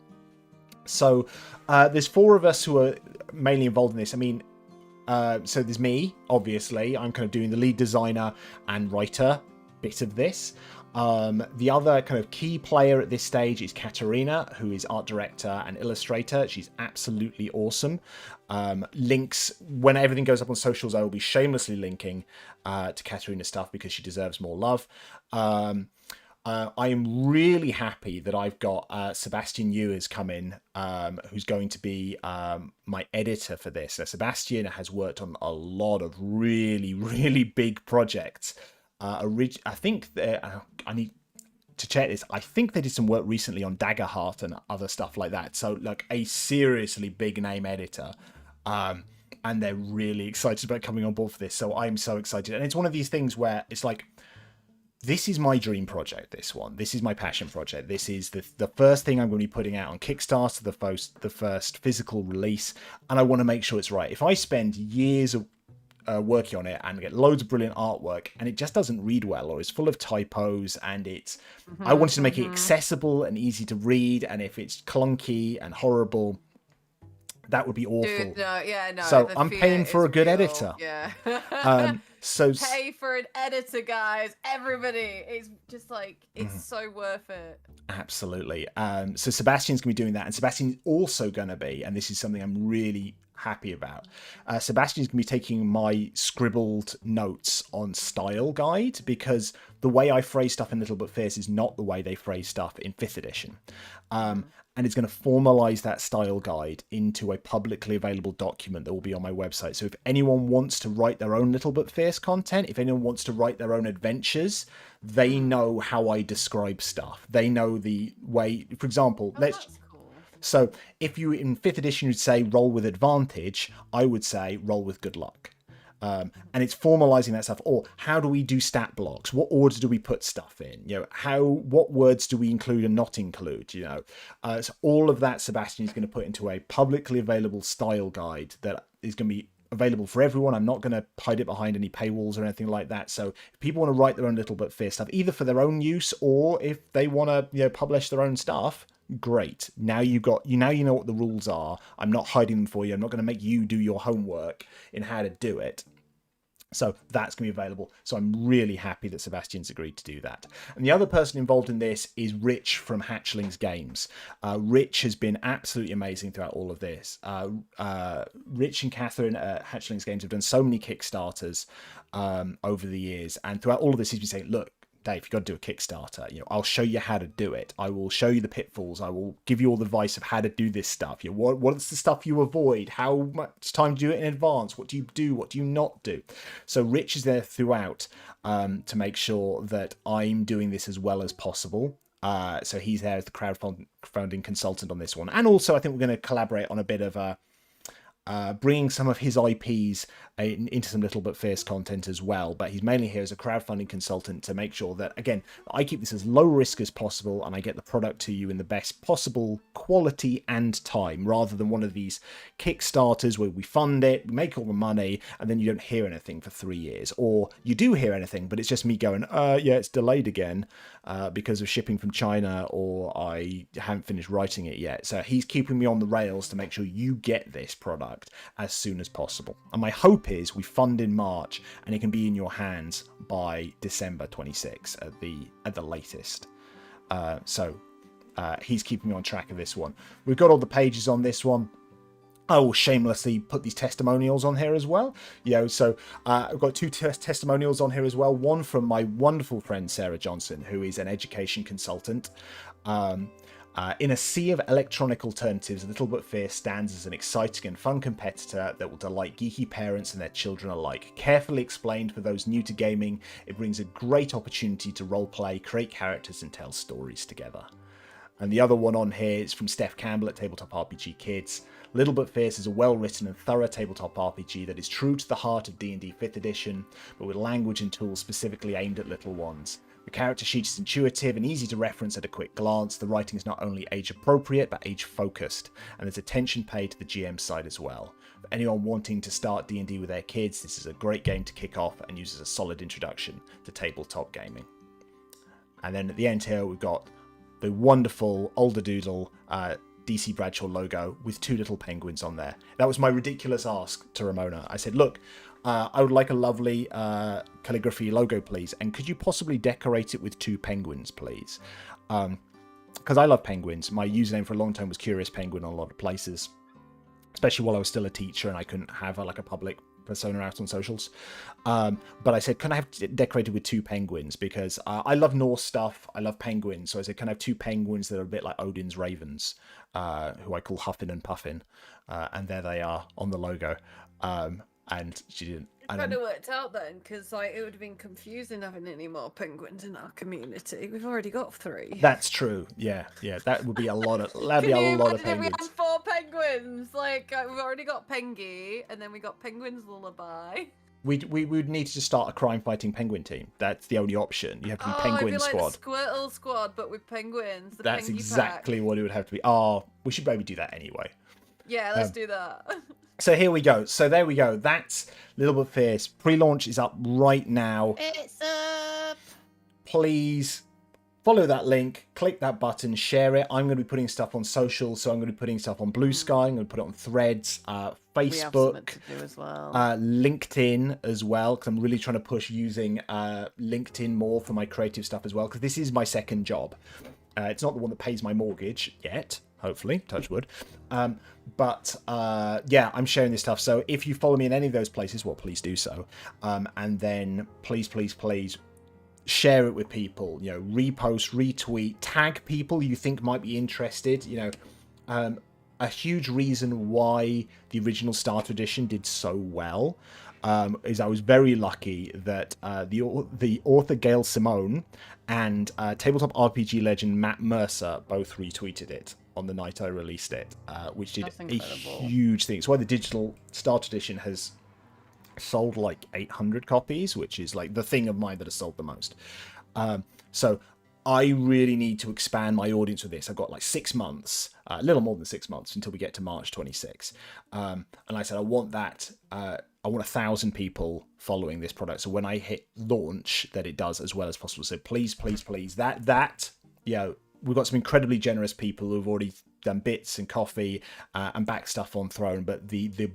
So there's 4 of us who are mainly involved in this. I mean, so there's me, obviously. I'm kind of doing the lead designer and writer bit of this. The other kind of key player at this stage is Katerina, who is art director and illustrator. She's absolutely awesome. Links, when everything goes up on socials, I will be shamelessly linking to Katerina's stuff because she deserves more love. I am really happy that I've got Sebastian Yu has come in, who's going to be my editor for this. Sebastian has worked on a lot of really, really big projects. I think I need to check this. I think they did some work recently on Daggerheart and other stuff like that. So, like, a seriously big name editor. And they're really excited about coming on board for this. So I'm so excited. And it's one of these things where it's like, this is my dream project, this one. This is my passion project. This is the first thing I'm going to be putting out on Kickstarter, the first physical release. And I want to make sure it's right. If I spend years of working on it and get loads of brilliant artwork and it just doesn't read well or it's full of typos and it's I wanted to make it accessible and easy to read, and if it's clunky and horrible, that would be awful. Dude, no, so I'm paying for a good real. editor. Yeah. So pay for an editor, guys. Everybody. It's just like, it's so worth it. Absolutely. So Sebastian's going to be doing that, and Sebastian's also going to be, and this is something I'm really happy about, Sebastian's going to be taking my scribbled notes on style guide, because the way I phrase stuff in Little But Fierce is not the way they phrase stuff in 5th edition. And it's going to formalize that style guide into a publicly available document that will be on my website. So if anyone wants to write their own Little But Fierce content, if anyone wants to write their own adventures, they know how I describe stuff. They know the way, for example, That's cool. So if you in 5th edition would say roll with advantage, I would say roll with good luck. And it's formalizing that stuff. Or how do we do stat blocks? What order do we put stuff in? What words do we include and not include? So all of that Sebastian is going to put into a publicly available style guide that is going to be available for everyone. I'm not going to hide it behind any paywalls or anything like that. So if people want to write their own Little But Fierce stuff, either for their own use or if they want to publish their own stuff, great. Now you know what the rules are. I'm not hiding them for you. I'm not going to make you do your homework in how to do it. So that's going to be available. So I'm really happy that Sebastian's agreed to do that. And the other person involved in this is Rich from Hatchlings Games. Rich has been absolutely amazing throughout all of this. Rich and Catherine at Hatchlings Games have done so many Kickstarters over the years. And throughout all of this, he's been saying, look, Dave, you've got to do a Kickstarter. I'll show you how to do it. I will show you the pitfalls. I will give you all the advice of how to do this stuff. What's the stuff you avoid? How much time do you do it in advance? What do you do? What do you not do? So Rich is there throughout to make sure that I'm doing this as well as possible. So he's there as the crowdfunding consultant on this one. And also, I think we're going to collaborate on a bit of bringing some of his IPs into some Little But Fierce content as well, but he's mainly here as a crowdfunding consultant to make sure that, again, I keep this as low risk as possible and I get the product to you in the best possible quality and time, rather than one of these Kickstarters where we fund it, we make all the money, and then you don't hear anything for 3 years, or you do hear anything, but it's just me going, yeah, it's delayed again because of shipping from China, or I haven't finished writing it yet. So he's keeping me on the rails to make sure you get this product as soon as possible. And my hope is we fund in March and it can be in your hands by December 26 at the latest. So he's keeping me on track of this one. We've got all the pages on this one. I will shamelessly put these testimonials on here as well. So I've got 2 testimonials on here as well. One from my wonderful friend Sarah Johnson, who is an education consultant. In a sea of electronic alternatives, Little But Fierce stands as an exciting and fun competitor that will delight geeky parents and their children alike. Carefully explained for those new to gaming, it brings a great opportunity to roleplay, create characters, and tell stories together. And the other one on here is from Steph Campbell at Tabletop RPG Kids. Little But Fierce is a well-written and thorough tabletop RPG that is true to the heart of D&D 5th edition, but with language and tools specifically aimed at little ones. The character sheet is intuitive and easy to reference at a quick glance. The writing is not only age-appropriate, but age-focused, and there's attention paid to the GM side as well. For anyone wanting to start D&D with their kids, this is a great game to kick off and uses a solid introduction to tabletop gaming. And then at the end here, we've got the wonderful Older Doodle DC Bradshaw logo with 2 little penguins on there. That was my ridiculous ask to Ramona. I said, look, I would like a lovely calligraphy logo, please. And could you possibly decorate it with 2 penguins, please? Because I love penguins. My username for a long time was Curious Penguin on a lot of places, especially while I was still a teacher and I couldn't have a public persona out on socials. But I said, can I have it decorated with 2 penguins? Because I love Norse stuff. I love penguins. So I said, can I have 2 penguins that are a bit like Odin's ravens, who I call Huffin and Puffin. And there they are on the logo. And she didn't. It kind of worked out then, because it would have been confusing having any more penguins in our community. We've already got 3. That's true. Yeah. That would be a lot of. That'd be Can a you lot of imagine if penguins. we had 4 penguins? We've already got Pengy, and then we got Penguin's Lullaby. We would need to just start a crime-fighting penguin team. That's the only option. You have to be Penguin it'd be Squad. like the Squirtle Squad, but with penguins. That's Pengy exactly pack. what it would have to be. Oh, we should maybe do that anyway. Yeah, let's do that. So here we go. So there we go. That's Little But Fierce. Pre-launch is up right now. It's up. Please follow that link, click that button, share it. I'm going to be putting stuff on social, so I'm going to be putting stuff on Blue Sky. I'm going to put it on Threads, Facebook, We have something to do as well. LinkedIn as well, because I'm really trying to push using LinkedIn more for my creative stuff as well, because this is my second job. It's not the one that pays my mortgage yet, hopefully, touch wood. But yeah, I'm sharing this stuff. So if you follow me in any of those places, well, please do so. And then please share it with people. Repost, retweet, tag people you think might be interested. A huge reason why the original Starter Edition did so well is I was very lucky that the author Gail Simone and tabletop RPG legend Matt Mercer both retweeted it on the night I released it, which did a huge thing. It's why the digital Starter Edition has sold like 800 copies, which is like the thing of mine that has sold the most. So I really need to expand my audience with this. I've got like 6 months, a little more than 6 months until we get to March 26. And I said, I want that. I want 1,000 people following this product. So when I hit launch, that it does as well as possible. So please, we've got some incredibly generous people who've already done bits and coffee and back stuff on Throne. But the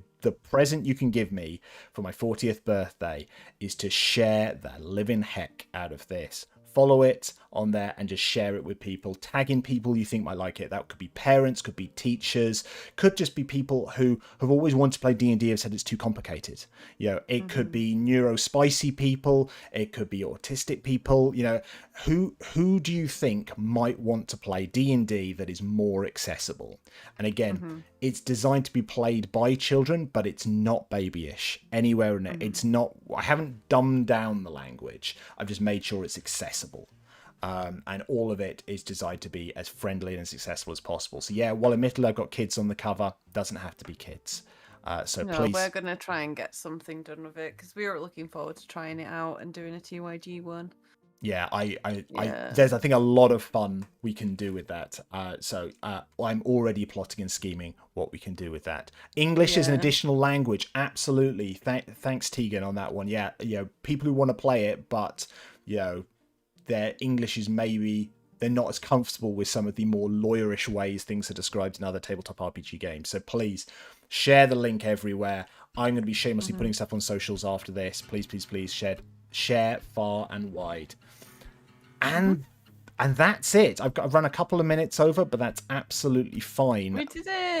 present you can give me for my 40th birthday is to share the living heck out of this. Follow it on there and just share it with people. Tag in people you think might like it. That could be parents, could be teachers, could just be people who have always wanted to play D&D and said it's too complicated. It could be neurospicy people. It could be autistic people. Who do you think might want to play D&D that is more accessible? And again, it's designed to be played by children, but it's not babyish anywhere in it. It's not. I haven't dumbed down the language. I've just made sure it's accessible. And all of it is designed to be as friendly and as accessible as possible. So yeah, while admittedly I've got kids on the cover, doesn't have to be kids. So no, please. We're going to try and get something done with it, because we were looking forward to trying it out and doing a TYG one. Yeah, there's I think a lot of fun we can do with that. So I'm already plotting and scheming what we can do with that. English is an additional language, absolutely. Thanks Tegan on that one. Yeah, people who want to play it, but their English is maybe they're not as comfortable with some of the more lawyerish ways things are described in other tabletop RPG games. So please share the link everywhere. I'm going to be shamelessly putting stuff on socials after this. Please share far and wide. And that's it. I've run a couple of minutes over, but that's absolutely fine.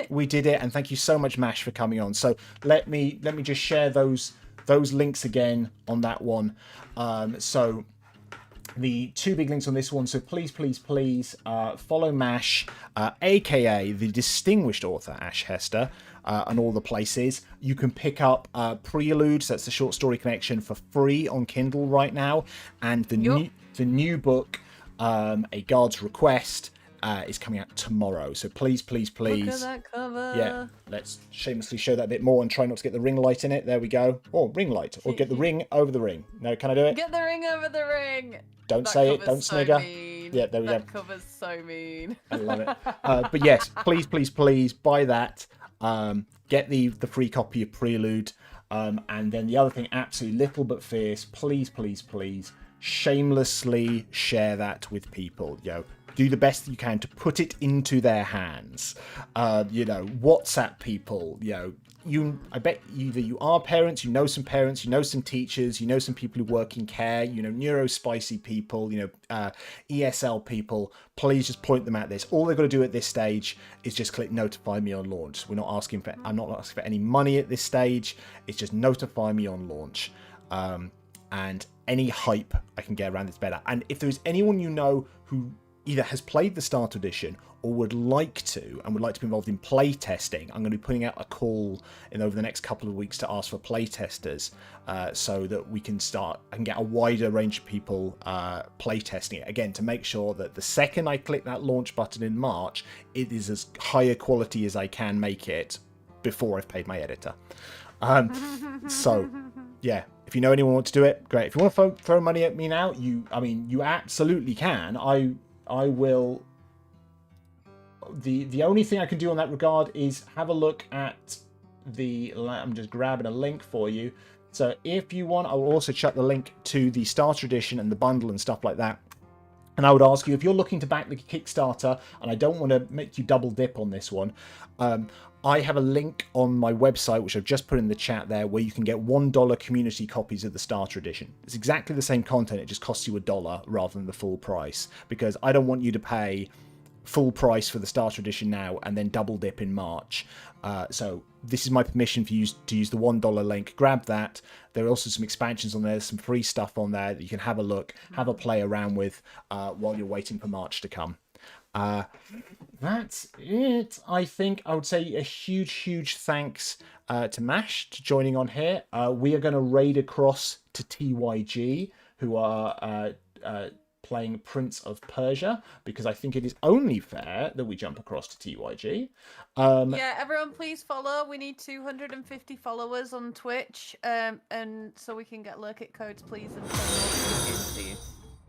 We did it, and thank you so much, Mash, for coming on. So let me just share those links again on that one. So the 2 big links on this one. So please follow Mash, aka the distinguished author Ash Hester, on all the places. You can pick up Prelude, so that's the short story collection, for free on Kindle right now, and the new book, A Guard's Request, is coming out tomorrow. So please. Look at that cover. Yeah, let's shamelessly show that a bit more and try not to get the ring light in it. There we go. Or ring light, or get the ring over the ring. No, can I do it? Get the ring over the ring. Don't say it. Don't snigger. Mean. Yeah, there we go. That cover's so mean. I love it. But yes, please buy that. Get the free copy of Prelude. And then the other thing, absolutely Little But Fierce. Please shamelessly share that with people. Do the best that you can to put it into their hands. WhatsApp people. I bet either you are parents, you know some teachers, you know some people who work in care, neurospicy people, ESL people. Please just point them at this. All they've got to do at this stage is just click notify me on launch. I'm not asking for any money at this stage. It's just notify me on launch. And any hype I can get around it's better. And if there is anyone who either has played the Starter Edition or would like to be involved in play testing, I'm going to be putting out a call over the next couple of weeks to ask for play testers, so that I can get a wider range of people play testing it again, to make sure that the second I click that launch button in March, it is as high a quality as I can make it before I've paid my editor. So yeah, if you know anyone who wants to do it, great. If you want to throw money at me now, you absolutely can. I will. The only thing I can do on that regard is have a look at I'm just grabbing a link for you. So if you want, I will also chuck the link to the Starter Edition and the bundle and stuff like that. And I would ask you, if you're looking to back the Kickstarter, and I don't want to make you double dip on this one, I have a link on my website, which I've just put in the chat there, where you can get $1 community copies of the Starter Edition. It's exactly the same content, it just costs you $1 rather than the full price, because I don't want you to pay full price for the Starter Edition now and then double dip in March. So this is my permission for you to use the $1 link. Grab that. There are also some expansions on there, some free stuff on there that you can have a look, have a play around with while you're waiting for March to come. That's it. I think I would say a huge thanks to Mash to joining on here. We are going to raid across to TYG, who are playing Prince of Persia, because I think it is only fair that we jump across to TYG. Yeah, everyone please follow. We need 250 followers on Twitch, and so we can get lurkit codes, please, and send to you.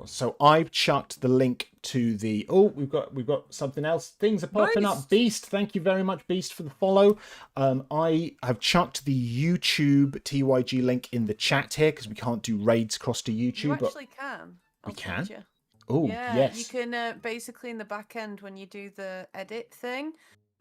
So I've chucked the link to the... Oh, we've got something else. Things are popping up. Beast, thank you very much, Beast, for the follow. I have chucked the YouTube TYG link in the chat here, because we can't do raids across to YouTube. You actually can. We can? You. Oh, yeah, yes. You can, basically in the back end, when you do the edit thing,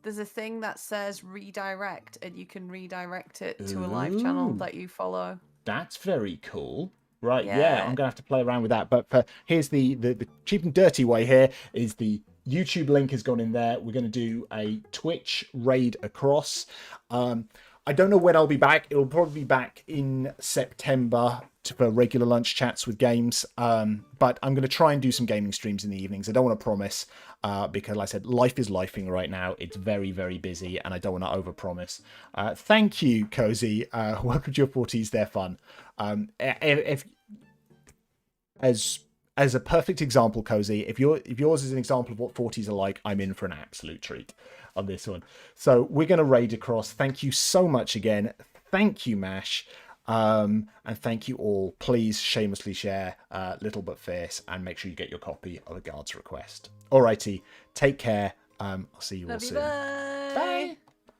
there's a thing that says redirect, and you can redirect it to a live channel that you follow. That's very cool. Right, yeah, I'm going to have to play around with that. But here's the cheap and dirty way here is the YouTube link has gone in there. We're going to do a Twitch raid across. I don't know when I'll be back. It'll probably be back in September for regular lunch chats with games. But I'm going to try and do some gaming streams in the evenings. I don't want to promise because, like I said, life is lifing right now. It's very, very busy, and I don't want to overpromise. Thank you, Cozy. Welcome to your 40s. They're fun. If as a perfect example, Cozy, if yours is an example of what 40s are like, I'm in for an absolute treat on this one. So we're going to raid across. Thank you so much again. Thank you, Mash. And thank you all. Please shamelessly share Little But Fierce and make sure you get your copy of A Guard's Request. Alrighty, take care. I'll see you all soon.